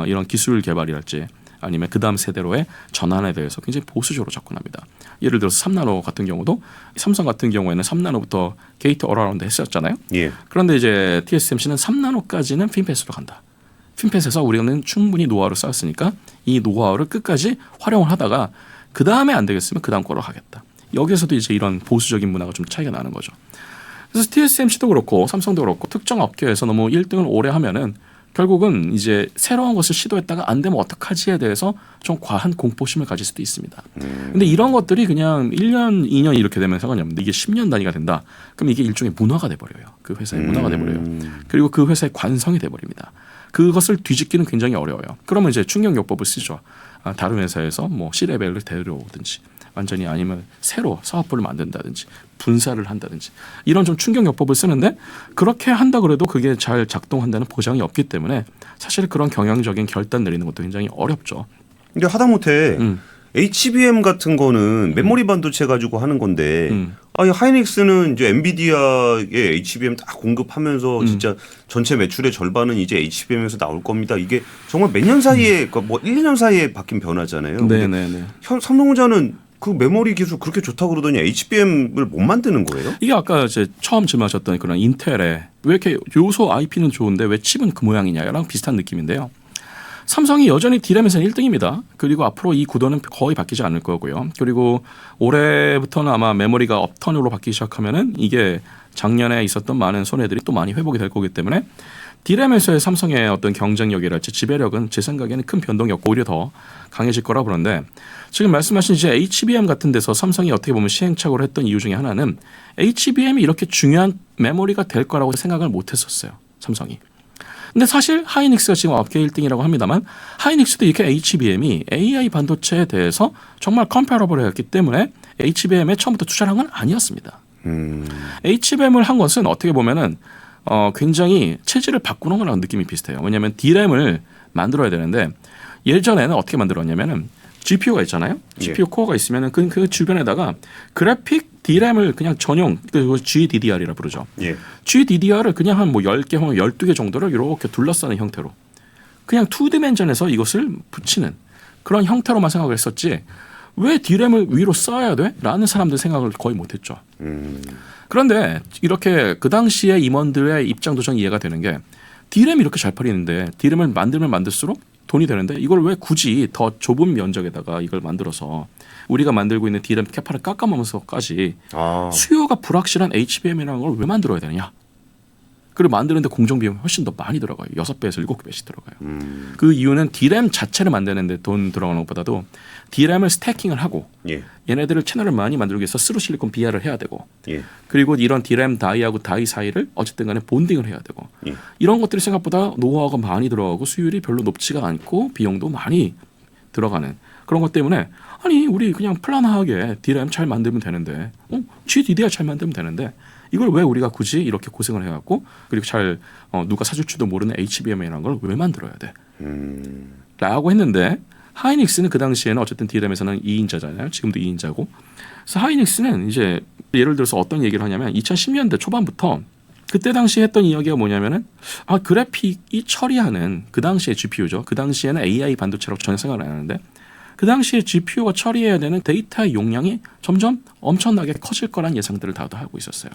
이런 기술 개발이랄지 아니면 그 다음 세대로의 전환에 대해서 굉장히 보수적으로 접근합니다. 예를 들어서 3나노 같은 경우도 삼성 같은 경우에는 3나노부터 게이트 어라운드 했었잖아요. 예. 그런데 이제 TSMC는 3나노까지는 핀패스로 간다. 핀패스에서 우리는 충분히 노하우를 쌓았으니까 이 노하우를 끝까지 활용을 하다가 그 다음에 안 되겠으면 그 다음 거로 하겠다. 여기에서도 이제 이런 보수적인 문화가 좀 차이가 나는 거죠. 그래서 TSMC도 그렇고 삼성도 그렇고 특정 업계에서 너무 1등을 오래 하면은 결국은 이제 새로운 것을 시도했다가 안 되면 어떡하지에 대해서 좀 과한 공포심을 가질 수도 있습니다. 근데 이런 것들이 그냥 1년, 2년 이렇게 되면 상관이 없는데 이게 10년 단위가 된다. 그럼 이게 일종의 문화가 돼버려요. 그 회사의 문화가 돼버려요. 그리고 그 회사의 관성이 돼버립니다. 그것을 뒤집기는 굉장히 어려워요. 그러면 이제 충격요법을 쓰죠. 다른 회사에서 뭐 C레벨을 데려오든지 완전히 아니면 새로 사업부를 만든다든지 분사를 한다든지 이런 좀 충격요법을 쓰는데 그렇게 한다 그래도 그게 잘 작동한다는 보장이 없기 때문에 사실 그런 경영적인 결단 내리는 것도 굉장히 어렵죠. 근데 하다못해 HBM 같은 거는 메모리 반도체 가지고 하는 건데 아니 하이닉스는 이제 엔비디아의 HBM 다 공급하면서 진짜 전체 매출의 절반은 이제 HBM에서 나올 겁니다. 이게 정말 몇 년 사이에 그러니까 뭐 1, 2년 사이에 바뀐 변화잖아요. 네네네. 삼성전자는 그 메모리 기술 그렇게 좋다고 그러더니 HBM을 못 만드는 거예요? 이게 아까 이제 처음 질문하셨던 그런 인텔에 왜 이렇게 요소 IP는 좋은데 왜 칩은 그 모양이냐랑 비슷한 느낌인데요. 삼성이 여전히 D램에서는 1등입니다. 그리고 앞으로 이 구도는 거의 바뀌지 않을 거고요. 그리고 올해부터는 아마 메모리가 업턴으로 바뀌기 시작하면은 이게 작년에 있었던 많은 손해들이 또 많이 회복이 될 거기 때문에 D램에서의 삼성의 어떤 경쟁력이랄지 지배력은 제 생각에는 큰 변동이 없고 오히려 더 강해질 거라 보는데 지금 말씀하신 이제 HBM 같은 데서 삼성이 어떻게 보면 시행착오를 했던 이유 중에 하나는 HBM이 이렇게 중요한 메모리가 될 거라고 생각을 못 했었어요. 삼성이. 근데 사실 하이닉스가 지금 업계 1등이라고 합니다만 하이닉스도 이렇게 HBM이 AI 반도체에 대해서 정말 컴패러블했기 때문에 HBM에 처음부터 투자를 한 건 아니었습니다. HBM을 한 것은 어떻게 보면은 굉장히 체질을 바꾸는 거랑 느낌이 비슷해요. 왜냐하면 D램을 만들어야 되는데 예전에는 어떻게 만들었냐면은 GPU가 있잖아요. GPU 코어가 있으면은 그 주변에다가 그래픽 D램을 그냥 전용 그 GDDR이라 부르죠. 예. GDDR을 그냥 한 뭐 10개 혹은 12개 정도를 이렇게 둘러싸는 형태로 그냥 2디멘전에서 이것을 붙이는 그런 형태로만 생각을 했었지 왜 D램을 위로 쌓아야 돼? 라는 사람들 생각을 거의 못했죠. 그런데 이렇게 그 당시에 임원들의 입장도 전 이해가 되는 게 D램이 이렇게 잘 팔리는데 D램을 만들면 만들수록 돈이 되는데 이걸 왜 굳이 더 좁은 면적에다가 이걸 만들어서 우리가 만들고 있는 D램 캐파를 깎아먹으면서까지 수요가 불확실한 HBM이라는 걸 왜 만들어야 되느냐. 그리고 만드는데 공정 비용이 훨씬 더 많이 들어가요. 6배에서 7배씩 들어가요. 그 이유는 D램 자체를 만드는데 돈 들어가는 것보다도 D램을 스태킹을 하고 얘네들을 채널을 많이 만들기 위해서 스루실리콘 비하를 해야 되고 그리고 이런 D램 다이하고 다이 사이를 어쨌든 간에 본딩을 해야 되고 이런 것들이 생각보다 노하우가 많이 들어가고 수율이 별로 높지가 않고 비용도 많이 들어가는 그런 것 때문에 아니 우리 그냥 플란하게 D램 잘 만들면 되는데 GDDR 잘 만들면 되는데 이걸 왜 우리가 굳이 이렇게 고생을 해갖고 그리고 잘 누가 사줄지도 모르는 HBM이라는 걸 왜 만들어야 돼? 라고 했는데 하이닉스는 그 당시에는 어쨌든 D램에서는 2인자잖아요. 지금도 2인자고. 그래서 하이닉스는 이제 예를 들어서 어떤 얘기를 하냐면 2010년대 초반부터 그때 당시 했던 이야기가 뭐냐면은 그래픽이 처리하는 그 당시의 GPU죠. 그 당시에는 AI 반도체라고 전혀 생각을 안 하는데 그 당시에 GPU가 처리해야 되는 데이터의 용량이 점점 엄청나게 커질 거란 예상들을 다들 하고 있었어요.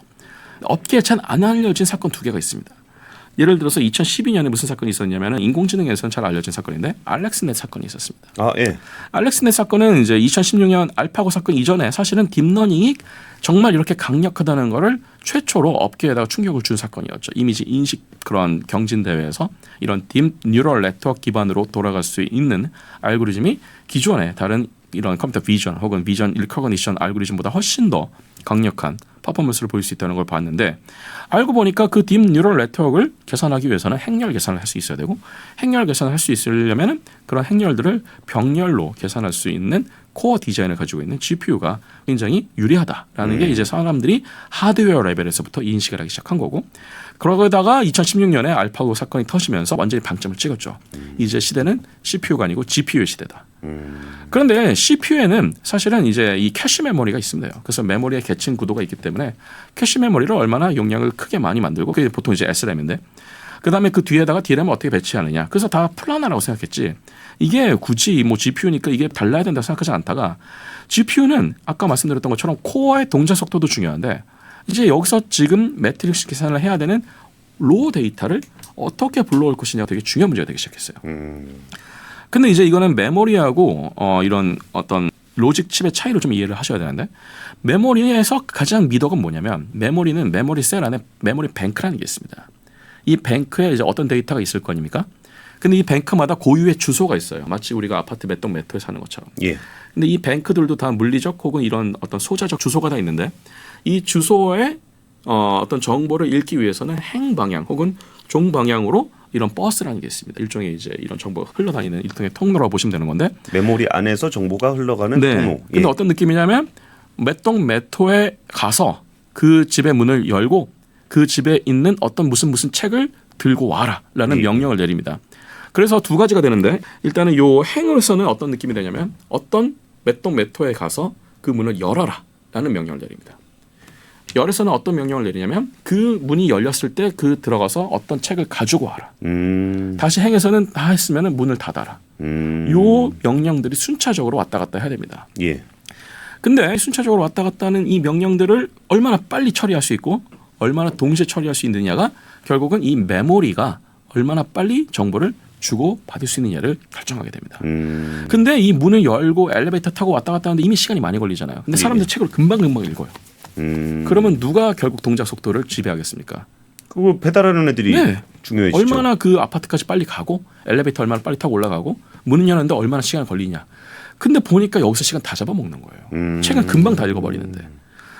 업계에 잘 안 알려진 사건 두 개가 있습니다. 예를 들어서 2012년에 무슨 사건이 있었냐면 인공지능에서는 잘 알려진 사건인데 알렉스넷 사건이 있었습니다. 아, 예. 알렉스넷 사건은 이제 2016년 알파고 사건 이전에 사실은 딥러닝이 정말 이렇게 강력하다는 거를 최초로 업계에다가 충격을 준 사건이었죠. 이미지 인식 그런 경진 대회에서 이런 딥 뉴럴 네트워크 기반으로 돌아갈 수 있는 알고리즘이 기존의 다른 이런 컴퓨터 비전 혹은 비전 리커그니션 알고리즘보다 훨씬 더 강력한 퍼포먼스를 보일 수 있다는 걸 봤는데 알고 보니까 그 딥 뉴럴 네트워크를 계산하기 위해서는 행렬 계산을 할 수 있어야 되고 행렬 계산을 할 수 있으려면 그런 행렬들을 병렬로 계산할 수 있는 코어 디자인을 가지고 있는 GPU가 굉장히 유리하다라는 게 이제 사람들이 하드웨어 레벨에서부터 인식을 하기 시작한 거고 그러다가 2016년에 알파고 사건이 터지면서 완전히 방점을 찍었죠. 이제 시대는 CPU가 아니고 GPU의 시대다. 그런데 CPU에는 사실은 이제 이 캐시 메모리가 있습니다. 그래서 메모리의 계층 구도가 있기 때문에 캐시 메모리를 얼마나 용량을 크게 많이 만들고 그게 보통 이제 SRAM인데 그다음에 그 뒤에다가 DRAM을 어떻게 배치하느냐. 그래서 다 플라나라고 생각했지. 이게 굳이 뭐 GPU니까 이게 달라야 된다고 생각하지 않다가 GPU는 아까 말씀드렸던 것처럼 코어의 동작 속도도 중요한데 이제 여기서 지금 매트릭스 계산을 해야 되는 로 데이터를 어떻게 불러올 것이냐가 되게 중요한 문제가 되기 시작했어요. 근데 이제 이거는 메모리하고 이런 어떤 로직 칩의 차이를 좀 이해를 하셔야 되는데 메모리에서 가장 미덕은 뭐냐면 메모리는 메모리 셀 안에 메모리 뱅크라는 게 있습니다. 이 뱅크에 이제 어떤 데이터가 있을 거니까 근데 이 뱅크마다 고유의 주소가 있어요. 마치 우리가 아파트 몇 동 몇 호에 사는 것처럼. 예. 근데 이 뱅크들도 다 물리적 혹은 이런 어떤 소자적 주소가 다 있는데 이 주소에 어떤 정보를 읽기 위해서는 행 방향 혹은 종 방향으로 이런 버스라는 게 있습니다. 일종의 이제 이런 정보가 흘러다니는 일종의 통로라고 보시면 되는 건데 메모리 안에서 정보가 흘러가는 네. 통로. 근데 예. 어떤 느낌이냐면 몇 동 몇 호에 가서 그 집의 문을 열고 그 집에 있는 어떤 무슨 책을 들고 와라라는 명령을 내립니다. 그래서 두 가지가 되는데 일단은 요 행으로서는 어떤 느낌이 되냐면 어떤 몇 동 몇 호에 가서 그 문을 열어라라는 명령을 내립니다. 열에서는 어떤 명령을 내리냐면 그 문이 열렸을 때 그 들어가서 어떤 책을 가지고 와라. 다시 행에서는 다 했으면 문을 닫아라. 요 명령들이 순차적으로 왔다 갔다 해야 됩니다. 예. 근데 순차적으로 왔다 갔다 하는 이 명령들을 얼마나 빨리 처리할 수 있고 얼마나 동시에 처리할 수 있느냐가 결국은 이 메모리가 얼마나 빨리 정보를 주고 받을 수 있느냐를 결정하게 됩니다. 근데 이 문을 열고 엘리베이터 타고 왔다 갔다 하는데 이미 시간이 많이 걸리잖아요. 근데 사람들 책을 금방금방 읽어요. 그러면 누가 결국 동작 속도를 지배하겠습니까? 그거 배달하는 애들이 네. 중요해지죠. 얼마나 그 아파트까지 빨리 가고 엘리베이터 얼마나 빨리 타고 올라가고 문을 여는데 얼마나 시간이 걸리냐. 근데 보니까 여기서 시간 다 잡아먹는 거예요. 책은 금방 다 읽어버리는데.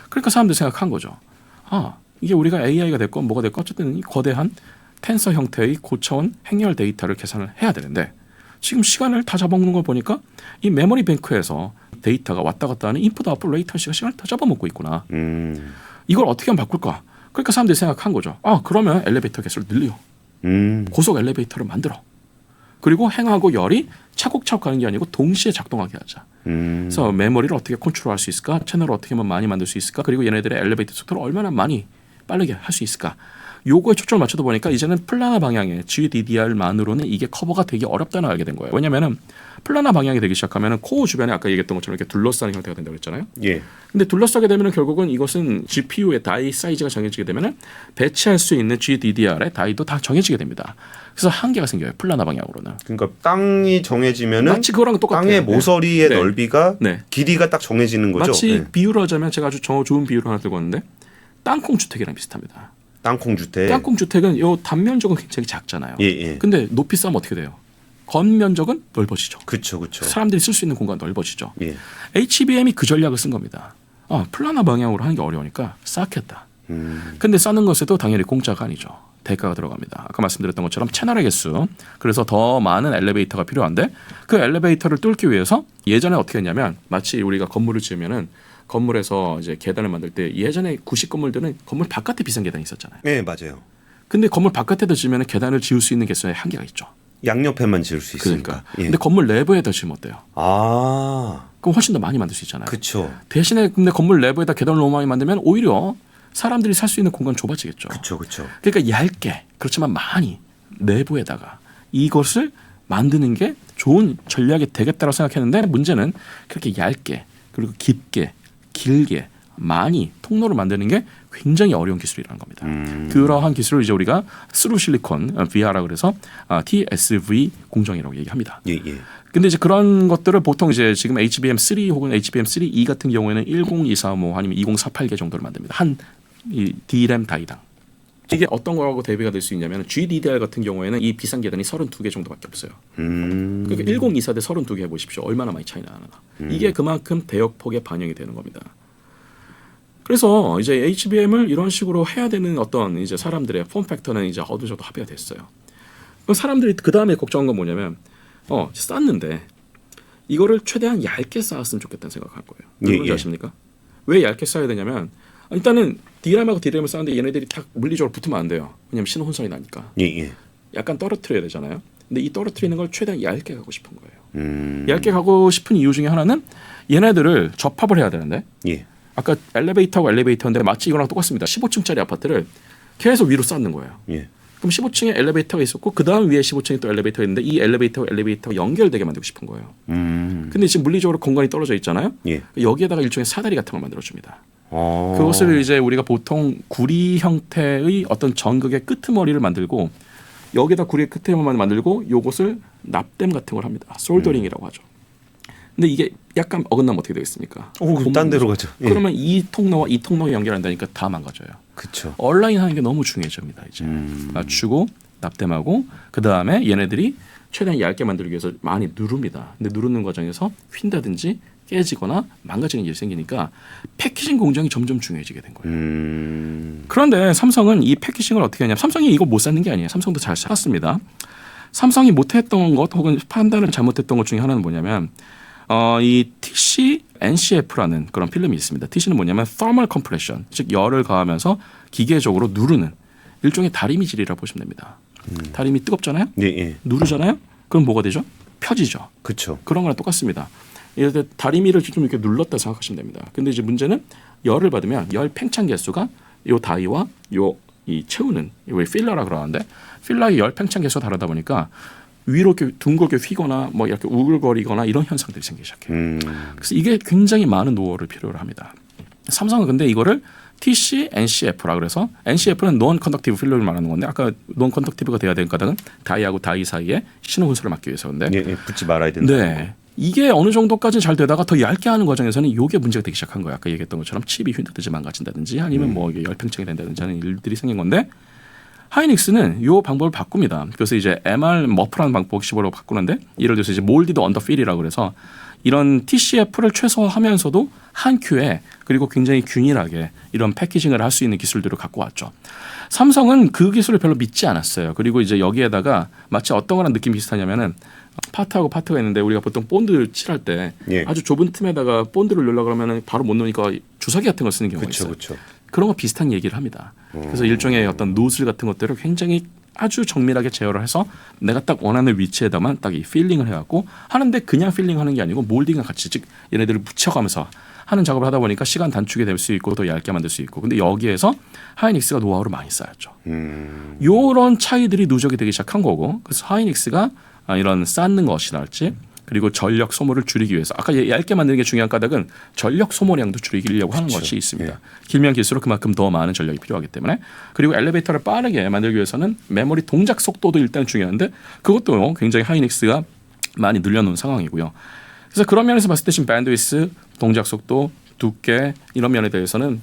그러니까 사람들이 생각한 거죠. 아 이게 우리가 AI가 됐건 뭐가 됐건 어쨌든 이 거대한 텐서 형태의 고차원 행렬 데이터를 계산을 해야 되는데 지금 시간을 다 잡아먹는 걸 보니까 이 메모리 뱅크에서 데이터가 왔다 갔다 하는 인풋 아웃풋 레이턴시가 시간을 다 잡아먹고 있구나. 이걸 어떻게 하면 바꿀까? 그러니까 사람들이 생각한 거죠. 아 그러면 엘리베이터 개수를 늘려. 고속 엘리베이터를 만들어. 그리고 행하고 열이 차곡차곡 가는 게 아니고 동시에 작동하게 하자. 그래서 메모리를 어떻게 컨트롤할 수 있을까? 채널을 어떻게 하면 많이 만들 수 있을까? 그리고 얘네들의 엘리베이터 속도를 얼마나 많이 빠르게 할 수 있을까? 요거에 초점을 맞춰다 보니까 이제는 플라나 방향의 GDDR만으로는 이게 커버가 되게 어렵다는 걸 알게 된 거예요. 왜냐하면 플라나 방향이 되기 시작하면 코어 주변에 아까 얘기했던 것처럼 이렇게 둘러싸는 형태가 된다고 했잖아요. 예. 근데 둘러싸게 되면 결국은 이것은 GPU의 다이 사이즈가 정해지게 되면 배치할 수 있는 GDDR의 다이도 다 정해지게 됩니다. 그래서 한계가 생겨요. 플라나 방향으로는. 그러니까 땅이 정해지면은 마치 그거랑 똑같아요. 땅의 모서리의 네. 넓이가 네. 길이가 딱 정해지는 거죠. 마치 네. 비유를 하자면 제가 아주 좋은 비유를 하나 들고 왔는데 땅콩 주택이랑 비슷합니다. 땅콩 주택. 땅콩 주택은 요 단면적은 굉장히 작잖아요. 예, 예. 근데 높이 쌓으면 어떻게 돼요? 겉면적은 넓어지죠. 그렇죠, 그렇죠. 사람들이 쓸 수 있는 공간 넓어지죠. 예. HBM이 그 전략을 쓴 겁니다. 플라나 방향으로 하는 게 어려우니까 쌓겠다. 근데 쌓는 것에도 당연히 공짜가 아니죠. 대가가 들어갑니다. 아까 말씀드렸던 것처럼 채널의 개수. 그래서 더 많은 엘리베이터가 필요한데 그 엘리베이터를 뚫기 위해서 예전에 어떻게 했냐면 마치 우리가 건물을 지으면은 건물에서 이제 계단을 만들 때 예전에 구식 건물들은 건물 바깥에 비상 계단이 있었잖아요. 네, 맞아요. 근데 건물 바깥에다 지으면 계단을 지을 수 있는 개수에 한계가 있죠. 양옆에만 지을 수 있으니까. 그러니까. 예. 근데 건물 내부에다 지으면 어때요? 아, 그럼 훨씬 더 많이 만들 수 있잖아요. 그렇죠. 대신에 근데 건물 내부에다 계단을 너무 많이 만들면 오히려 사람들이 살 수 있는 공간 좁아지겠죠. 그렇죠, 그렇죠. 그러니까 얇게 그렇지만 많이 내부에다가 이것을 만드는 게 좋은 전략이 되겠다고 생각했는데 문제는 그렇게 얇게 그리고 깊게 길게 많이 통로를 만드는 게 굉장히 어려운 기술이라는 겁니다. 그러한 기술을 이제 우리가 스루 실리콘 VR라 그래서 TSV 공정이라고 얘기합니다. 예, 예. 근데 이제 그런 것들을 보통 이제 지금 HBM3 혹은 HBM3E 같은 경우에는 10245 아니면 2048개 정도를 만듭니다. 한 이 D램 다이당. 이게 어떤 거하고 대비가 될 수 있냐면 GDDR 같은 경우에는 이 비상 계단이 32개 정도밖에 없어요. 그러니까 1024 대 32개 해보십시오. 얼마나 많이 차이 나나. 이게 그만큼 대역폭에 반영이 되는 겁니다. 그래서 이제 HBM을 이런 식으로 해야 되는 어떤 이제 사람들의 폼 팩터는 이제 어느 정도 합의가 됐어요. 그럼 사람들이 그 다음에 걱정한 건 뭐냐면 쌌는데 이거를 최대한 얇게 쌓았으면 좋겠다는 생각한 거예요. 왜 그런지 아십니까? 왜 얇게 쌓아야 되냐면 일단은 DRAM하고 DRAM을 쌓는데 얘네들이 딱 물리적으로 붙으면 안 돼요. 왜냐면 신호 혼선이 나니까. 예, 예. 약간 떨어뜨려야 되잖아요. 근데 이 떨어뜨리는 걸 최대한 얇게 가고 싶은 거예요. 얇게 가고 싶은 이유 중에 하나는 얘네들을 접합을 해야 되는데 예. 아까 엘리베이터하고 엘리베이터인데 마치 이거랑 똑같습니다. 15층짜리 아파트를 계속 위로 쌓는 거예요. 예. 그럼 15층에 엘리베이터가 있었고 그 다음 위에 15층에 또 엘리베이터가 있는데 이 엘리베이터와 엘리베이터가 연결되게 만들고 싶은 거예요. 근데 지금 물리적으로 공간이 떨어져 있잖아요. 예. 여기에다가 일종의 사다리 같은 걸 만들어줍니다. 그것을 이제 우리가 보통 구리 형태의 어떤 전극의 끄트머리를 만들고 여기다 구리의 끄트머리만 만들고 요것을 납땜 같은 걸 합니다. 솔더링이라고 하죠. 근데 이게 약간 어긋나면 어떻게 되겠습니까? 딴 데로 가죠. 예. 그러면 이 통로와 이 통로가 연결한다니까 다 망가져요. 그렇죠. 얼라인 하는 게 너무 중요해집니다. 이제 맞추고 납땜하고 그 다음에 얘네들이 최대한 얇게 만들기 위해서 많이 누릅니다. 근데 누르는 과정에서 휜다든지 깨지거나 망가지는 일이 생기니까 패키징 공정이 점점 중요해지게 된 거예요. 그런데 삼성은 이 패키징을 어떻게 하냐? 삼성이 이거 못 쌓는 게 아니에요. 삼성도 잘 쌓았습니다. 삼성이 못했던 것 혹은 판단을 잘못했던 것 중에 하나는 뭐냐면 이 TC NCF라는 그런 필름이 있습니다. TC는 뭐냐면 thermal compression, 즉 열을 가하면서 기계적으로 누르는 일종의 다리미질이라고 보시면 됩니다. 다리미 뜨겁잖아요. 예, 예. 누르잖아요. 그럼 뭐가 되죠? 펴지죠. 그렇죠. 그런 거랑 똑같습니다. 이럴 때 다리미를 좀 이렇게 눌렀다 생각하시면 됩니다. 근데 이제 문제는 열을 받으면 열 팽창 개수가 요 다이와 요 이 채우는 왜 필러라 그러는데 필러의 열 팽창 개수가 다르다 보니까 위로 이렇게 둥글게 휘거나 뭐 이렇게 우글거리거나 이런 현상들이 생기기 시작해요. 그래서 이게 굉장히 많은 노하우를 필요로 합니다. 삼성은 근데 이거를 TC NCF라 그래서 NCF는 non conductive 필름을 말하는 건데 아까 non conductive가 돼야 될 까닭은 다이하고 다이 사이에 신호 혼선을 막기 위해서인데 예, 예. 붙지 말아야 된다. 네. 이게 어느 정도까지는 잘 되다가 더 얇게 하는 과정에서는 이게 문제가 되기 시작한 거예요. 아까 얘기했던 것처럼 칩이 휜다든지 망가진다든지 아니면 뭐 이게 열팽창이 된다든지 하는 일들이 생긴 건데 하이닉스는 이 방법을 바꿉니다. 그래서 이제 MR 머프라는 방식으로 바꾸는데 예를 들어서 이제 몰디드 언더 필이라고 그래서 이런 TCF를 최소화하면서도 한 큐에 그리고 굉장히 균일하게 이런 패키징을 할 수 있는 기술들을 갖고 왔죠. 삼성은 그 기술을 별로 믿지 않았어요. 그리고 이제 여기에다가 마치 어떤 거랑 느낌이 비슷하냐면은 파트하고 파트가 있는데 우리가 보통 본드 칠할 때 예. 아주 좁은 틈에다가 본드를 넣으려고 그러면 바로 못 넣으니까 주사기 같은 걸 쓰는 경우가 있어요. 그렇죠. 그런 거 비슷한 얘기를 합니다. 그래서 일종의 어떤 노즐 같은 것들을 굉장히 아주 정밀하게 제어를 해서 내가 딱 원하는 위치에다만 딱 이 필링을 해갖고 하는데 그냥 필링하는 게 아니고 몰딩과 같이 즉 얘네들을 묻혀가면서 하는 작업을 하다 보니까 시간 단축이 될 수 있고 더 얇게 만들 수 있고 근데 여기에서 하이닉스가 노하우를 많이 쌓였죠. 이런 차이들이 누적이 되기 시작한 거고 그래서 하이닉스가 이런 쌓는 것이랄지 그리고 전력 소모를 줄이기 위해서 아까 얇게 만드는 게 중요한 까닭은 전력 소모량도 줄이려고 하는 것이 있습니다. 예. 길면 길수록 그만큼 더 많은 전력이 필요하기 때문에 그리고 엘리베이터를 빠르게 만들기 위해서는 메모리 동작 속도도 일단 중요한데 그것도 굉장히 하이닉스가 많이 늘려놓은 상황이고요. 그래서 그런 면에서 봤을 때 지금 밴드위스, 동작 속도, 두께 이런 면에 대해서는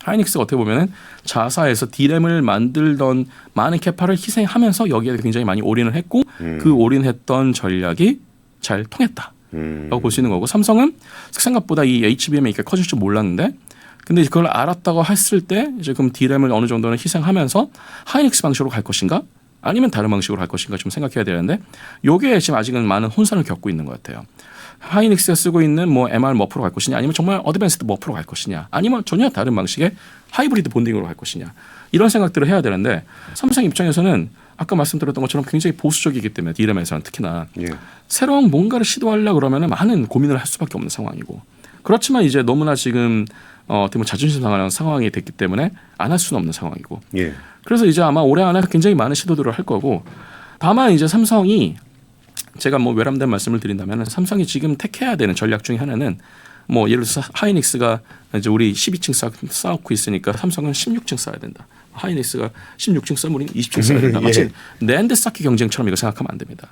하이닉스가 어떻게 보면은 자사에서 D램을 만들던 많은 캐파를 희생하면서 여기에 굉장히 많이 올인을 했고 그 올인했던 전략이 잘 통했다라고 볼 수 있는 거고 삼성은 생각보다 이 HBM이 이렇게 커질 줄 몰랐는데 근데 그걸 알았다고 했을 때 이제 그럼 D램을 어느 정도는 희생하면서 하이닉스 방식으로 갈 것인가 아니면 다른 방식으로 갈 것인가 좀 생각해야 되는데 요게 지금 아직은 많은 혼선을 겪고 있는 것 같아요. 하이닉스가 쓰고 있는 뭐 MR 머프로 갈 것이냐 아니면 정말 어드밴스드 머프로 갈 것이냐 아니면 전혀 다른 방식의 하이브리드 본딩으로 갈 것이냐 이런 생각들을 해야 되는데 삼성 입장에서는 아까 말씀드렸던 것처럼 굉장히 보수적이기 때문에 D램에서는 특히나 예. 새로운 뭔가를 시도하려고 그러면 많은 고민을 할 수밖에 없는 상황이고 그렇지만 이제 너무나 지금 어떻게 보면 자존심 상하는 상황이 됐기 때문에 안 할 수는 없는 상황이고 예. 그래서 이제 아마 올해 안에 굉장히 많은 시도들을 할 거고 다만 이제 삼성이 제가 뭐 외람된 말씀을 드린다면 삼성이 지금 택해야 되는 전략 중에 하나는 뭐 예를 들어서 하이닉스가 이제 우리 12층 쌓고 있으니까 삼성은 16층 쌓아야 된다. 하이닉스가 16층 쌓으면 우리는 20층 쌓아야 된다. 마치 낸드 쌓기 경쟁처럼 이거 생각하면 안 됩니다.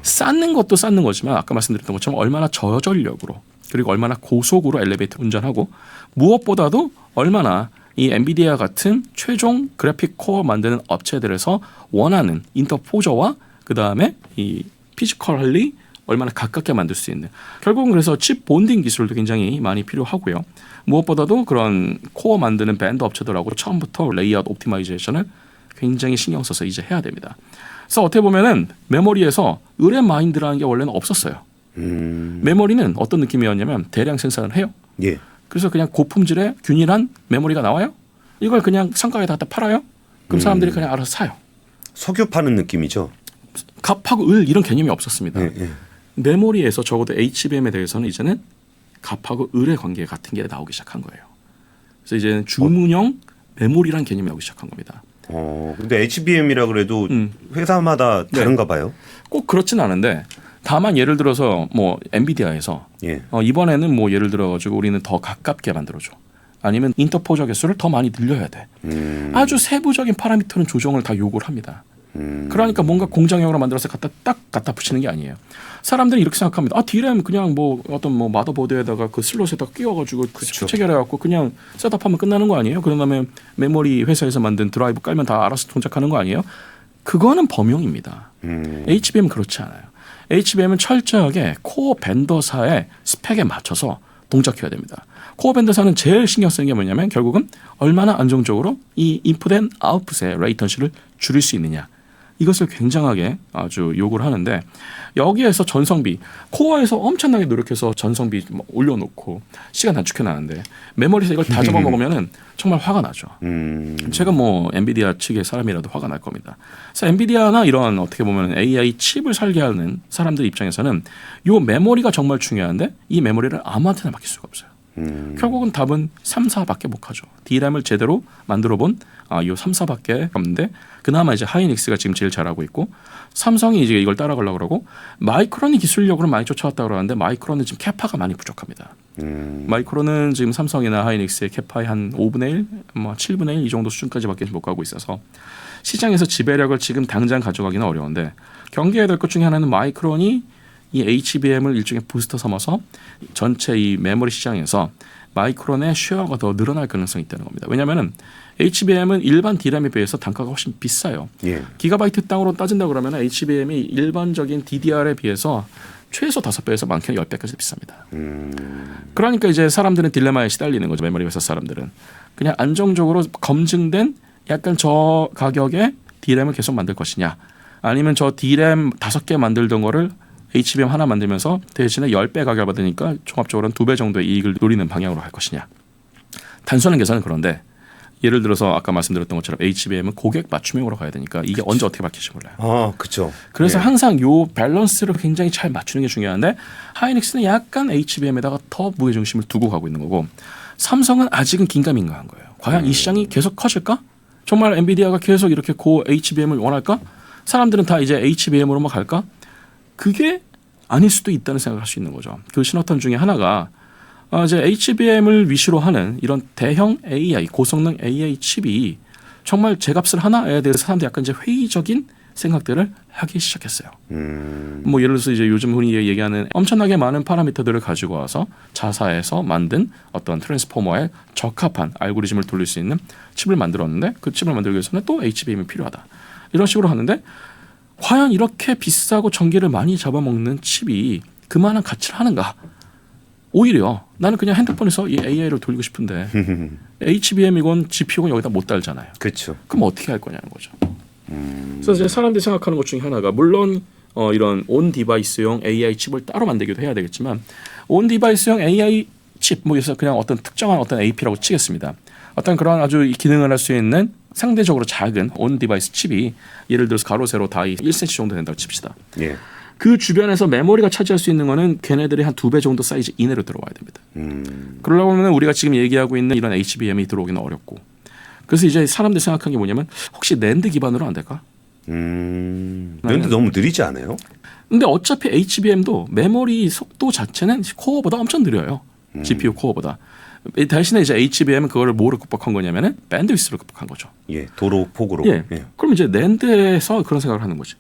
쌓는 것도 쌓는 거지만 아까 말씀드렸던 것처럼 얼마나 저전력으로 그리고 얼마나 고속으로 엘리베이터 운전하고 무엇보다도 얼마나 이 엔비디아 같은 최종 그래픽 코어 만드는 업체들에서 원하는 인터포저와 그다음에 이 피지컬리 얼마나 가깝게 만들 수 있는 결국은 그래서 칩 본딩 기술도 굉장히 많이 필요하고요. 무엇보다도 그런 코어 만드는 밴드 업체들하고 처음부터 레이아웃 옵티마이제이션을 굉장히 신경 써서 이제 해야 됩니다. 그래서 어떻게 보면은 메모리에서 의뢰 마인드라는 게 원래는 없었어요. 메모리는 어떤 느낌이었냐면 대량 생산을 해요. 예. 그래서 그냥 고품질의 균일한 메모리가 나와요. 이걸 그냥 상가에다 갖다 팔아요. 그럼 사람들이 그냥 알아서 사요. 석유 파는 느낌이죠. 값하고 을 이런 개념이 없었습니다. 예. 메모리에서 적어도 HBM에 대해서는 이제는 값하고 을의 관계 같은 게 나오기 시작한 거예요. 그래서 이제는 주문형 메모리란 개념이 나오기 시작한 겁니다. 근데 HBM이라 그래도 회사마다 다른가 봐요. 꼭 그렇진 않은데 다만 예를 들어서 뭐 엔비디아에서 예. 이번에는 뭐 예를 들어 가지고 우리는 더 가깝게 만들어줘. 아니면 인터포저 개수를 더 많이 늘려야 돼. 아주 세부적인 파라미터는 조정을 다 요구를 합니다. 그러니까 뭔가 공장형으로 만들어서 갖다 붙이는 게 아니에요. 사람들이 이렇게 생각합니다. DRAM 그냥 뭐 어떤 뭐 마더보드에다가 그 슬롯에다가 끼워가지고 체결해갖고 그냥 셋업하면 끝나는 거 아니에요? 그런 다음에 메모리 회사에서 만든 드라이브 깔면 다 알아서 동작하는 거 아니에요? 그거는 범용입니다. HBM은 그렇지 않아요. HBM은 철저하게 코어 벤더사의 스펙에 맞춰서 동작해야 됩니다. 코어 벤더사는 제일 신경 쓰는 게 뭐냐면 결국은 얼마나 안정적으로 이 인풋 앤 아웃풋의 레이턴시를 줄일 수 있느냐. 이것을 굉장하게 아주 요구를 하는데 여기에서 전성비 코어에서 엄청나게 노력해서 전성비 올려놓고 시간 단축해 놨는데 메모리에서 이걸 다 잡아먹으면은 정말 화가 나죠. 제가 뭐 엔비디아 측의 사람이라도 화가 날 겁니다. 그래서 엔비디아나 이런 어떻게 보면 AI 칩을 설계하는 사람들 입장에서는 이 메모리가 정말 중요한데 이 메모리를 아무한테나 맡길 수가 없어요. 결국은 답은 3, 4밖에 못 하죠. D램을 제대로 만들어 본 이 3, 4밖에 없는데 그나마 이제 하이닉스가 지금 제일 잘하고 있고 삼성이 이제 이걸 따라가려고 그러고 마이크론이 기술력으로 많이 쫓아왔다고 그러는데 마이크론은 지금 캐파가 많이 부족합니다. 마이크론은 지금 삼성이나 하이닉스의 캐파의 한 5분의 1, 뭐 7분의 1 이 정도 수준까지밖에 못 가고 있어서 시장에서 지배력을 지금 당장 가져가기는 어려운데 경계해야 될 것 중에 하나는 마이크론이 이 HBM을 일종의 부스터 삼아서 전체 이 메모리 시장에서 마이크론의 쉐어가 더 늘어날 가능성이 있다는 겁니다. 왜냐하면 HBM은 일반 D램에 비해서 단가가 훨씬 비싸요. 예. 기가바이트 땅으로 따진다 그러면 HBM이 일반적인 DDR에 비해서 최소 5배에서 많게는 10배까지 비쌉니다. 그러니까 이제 사람들은 딜레마에 시달리는 거죠. 메모리 회사 사람들은. 그냥 안정적으로 검증된 약간 저 가격의 D램을 계속 만들 것이냐 아니면 저 D램 5개 만들던 거를 HBM 하나 만들면서 대신에 10배 가격을 받으니까 종합적으로는 2배 정도의 이익을 노리는 방향으로 할 것이냐. 단순한 계산은 그런데 예를 들어서 아까 말씀드렸던 것처럼 HBM은 고객 맞춤형으로 가야 되니까 이게 언제 어떻게 바뀔지 몰라요. 그렇죠. 그래서 항상 요 밸런스를 굉장히 잘 맞추는 게 중요한데 하이닉스는 약간 HBM에다가 더 무게중심을 두고 가고 있는 거고 삼성은 아직은 긴가민가한 거예요. 과연 이 시장이 계속 커질까? 정말 엔비디아가 계속 이렇게 고 HBM을 원할까? 사람들은 다 이제 HBM으로만 갈까? 그게 아닐 수도 있다는 생각을 할 수 있는 거죠. 그 신호탄 중에 하나가 이제 HBM을 위주로 하는 이런 대형 AI, 고성능 AI 칩이 정말 제값을 하나에 대해서 사람들이 약간 이제 회의적인 생각들을 하기 시작했어요. 뭐 예를 들어서 이제 요즘 흔히 얘기하는 엄청나게 많은 파라미터들을 가지고 와서 자사에서 만든 어떤 트랜스포머에 적합한 알고리즘을 돌릴 수 있는 칩을 만들었는데 그 칩을 만들기 위해서는 또 HBM이 필요하다. 이런 식으로 하는데 과연 이렇게 비싸고 전기를 많이 잡아먹는 칩이 그만한 가치를 하는가? 오히려 나는 그냥 핸드폰에서 이 AI를 돌리고 싶은데 HBM이건 GPU건 여기다 못 달잖아요. 그렇죠. 그럼 어떻게 할 거냐는 거죠. 그래서 이제 사람들이 생각하는 것 중에 하나가 물론 이런 온 디바이스용 AI 칩을 따로 만들기도 해야 되겠지만 온 디바이스용 AI 칩 뭐 그래서 그냥 어떤 특정한 어떤 AP라고 치겠습니다. 어떤 그런 아주 기능을 할 수 있는 상대적으로 작은 온 디바이스 칩이 예를 들어서 가로 세로 다이 1cm 정도 된다고 칩시다. 예. 그 주변에서 메모리가 차지할 수 있는 거는 걔네들이 한 2배 정도 사이즈 이내로 들어와야 됩니다. 그러려고 하면 우리가 지금 얘기하고 있는 이런 HBM이 들어오기는 어렵고 그래서 이제 사람들이 생각한 게 뭐냐면 혹시 낸드 기반으로 안 될까? 그런데 너무 느리지 않아요? 근데 어차피 HBM도 메모리 속도 자체는 코어보다 엄청 느려요. GPU 코어보다. 대신에 이제 HBM은 그거를 뭐로 극복한 거냐면은 밴드위스로 극복한 거죠. 예, 도로 폭으로. 예. 그럼 이제 낸드에서 그런 생각을 하는 거지.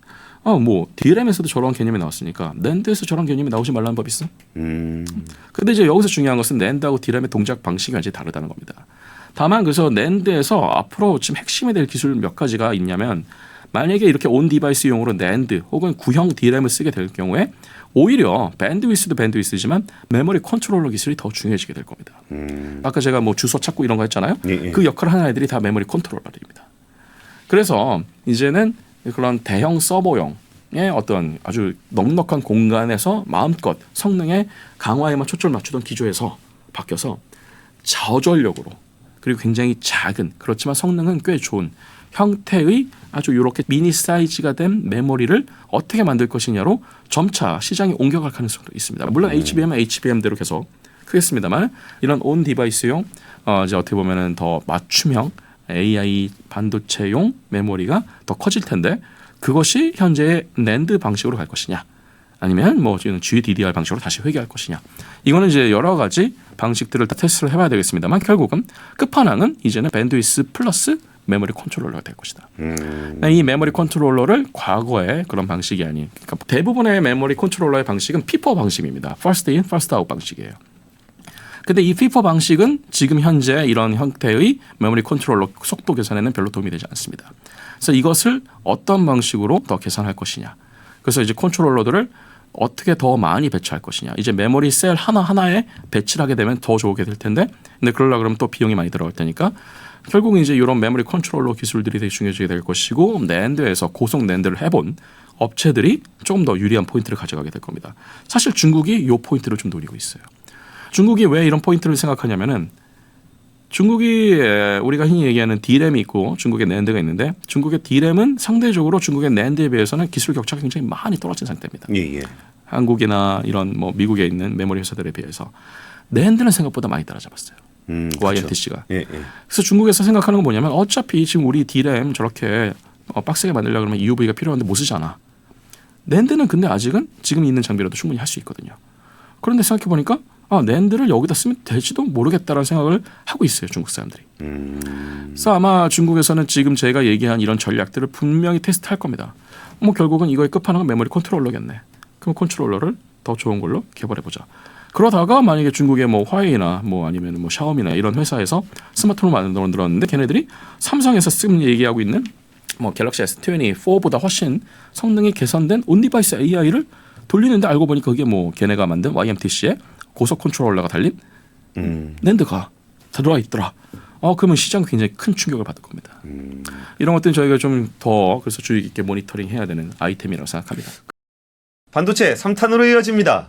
뭐 DRAM에서도 저런 개념이 나왔으니까 낸드에서 저런 개념이 나오지 말라는 법 있어? 근데 이제 여기서 중요한 것은 낸드하고 DRAM의 동작 방식이 완전히 다르다는 겁니다. 다만 그래서 낸드에서 앞으로 지금 핵심이 될 기술 몇 가지가 있냐면 만약에 이렇게 온 디바이스용으로 낸드 혹은 구형 DRAM을 쓰게 될 경우에 오히려 밴드위스도 밴드위스지만 메모리 컨트롤러 기술이 더 중요해지게 될 겁니다. 아까 제가 뭐 주소 찾고 이런 거 했잖아요. 예. 그 역할을 하는 애들이 다 메모리 컨트롤러입니다. 그래서 이제는 그런 대형 서버용의 어떤 아주 넉넉한 공간에서 마음껏 성능의 강화에만 초점을 맞추던 기조에서 바뀌어서 저전력으로 그리고 굉장히 작은 그렇지만 성능은 꽤 좋은 형태의 아주 이렇게 미니 사이즈가 된 메모리를 어떻게 만들 것이냐로 점차 시장이 옮겨갈 가능성도 있습니다. 물론 HBM은 HBM대로 계속 크겠습니다만 이런 온 디바이스용 이제 어떻게 보면은 더 맞춤형 AI 반도체용 메모리가 더 커질 텐데 그것이 현재의 낸드 방식으로 갈 것이냐 아니면 뭐 GDDR 방식으로 다시 회귀할 것이냐 이거는 이제 여러 가지 방식들을 다 테스트를 해봐야 되겠습니다만 결국은 끝판왕은 이제는 밴드위스 플러스 메모리 컨트롤러가 될 것이다. 이 메모리 컨트롤러를 과거의 그런 방식이 아닌 그러니까 대부분의 메모리 컨트롤러의 방식은 FIFO 방식입니다. First in, first out 방식이에요. 근데 이 FIFO 방식은 지금 현재 이런 형태의 메모리 컨트롤러 속도 계산에는 별로 도움이 되지 않습니다. 그래서 이것을 어떤 방식으로 더 계산할 것이냐. 그래서 이제 컨트롤러들을 어떻게 더 많이 배치할 것이냐. 이제 메모리 셀 하나하나에 배치를 하게 되면 더 좋게 될 텐데 근데 그러려고 그러면 또 비용이 많이 들어갈 테니까 결국은 이제 이런 메모리 컨트롤러 기술들이 되게 중요해지게 될 것이고 낸드에서 고속 낸드를 해본 업체들이 조금 더 유리한 포인트를 가져가게 될 겁니다. 사실 중국이 이 포인트를 좀 노리고 있어요. 중국이 왜 이런 포인트를 생각하냐면은 중국이 우리가 흔히 얘기하는 D램이 있고 중국의 낸드가 있는데 중국의 D램은 상대적으로 중국의 낸드에 비해서는 기술 격차가 굉장히 많이 떨어진 상태입니다. 예. 한국이나 이런 뭐 미국에 있는 메모리 회사들에 비해서 낸드는 생각보다 많이 따라잡았어요. YMTC가. 예. 그래서 중국에서 생각하는 건 뭐냐면 어차피 지금 우리 D램 저렇게 빡세게 만들려고 그러면 EUV가 필요한데 못 쓰잖아. 낸드는 근데 아직은 지금 있는 장비라도 충분히 할 수 있거든요. 그런데 생각해 보니까 낸드를 여기다 쓰면 될지도 모르겠다라는 생각을 하고 있어요. 중국 사람들이. 그래서 아마 중국에서는 지금 제가 얘기한 이런 전략들을 분명히 테스트할 겁니다. 뭐 결국은 이거의 끝판왕은 메모리 컨트롤러겠네. 그럼 컨트롤러를 더 좋은 걸로 개발해보자. 그러다가 만약에 중국의 뭐 화웨이나 뭐 아니면 뭐 샤오미나 이런 회사에서 스마트폰을 만들었는데 걔네들이 삼성에서 지금 얘기하고 있는 뭐 갤럭시 S24보다 훨씬 성능이 개선된 온디바이스 AI를 돌리는데 알고 보니까 그게 뭐 걔네가 만든 YMTC의 고속 컨트롤러가 달린 낸드가 들어와 있더라. 그러면 시장은 굉장히 큰 충격을 받을 겁니다. 이런 것들은 저희가 좀 더 그래서 주의 깊게 모니터링 해야 되는 아이템이라고 생각합니다. 반도체 3탄으로 이어집니다.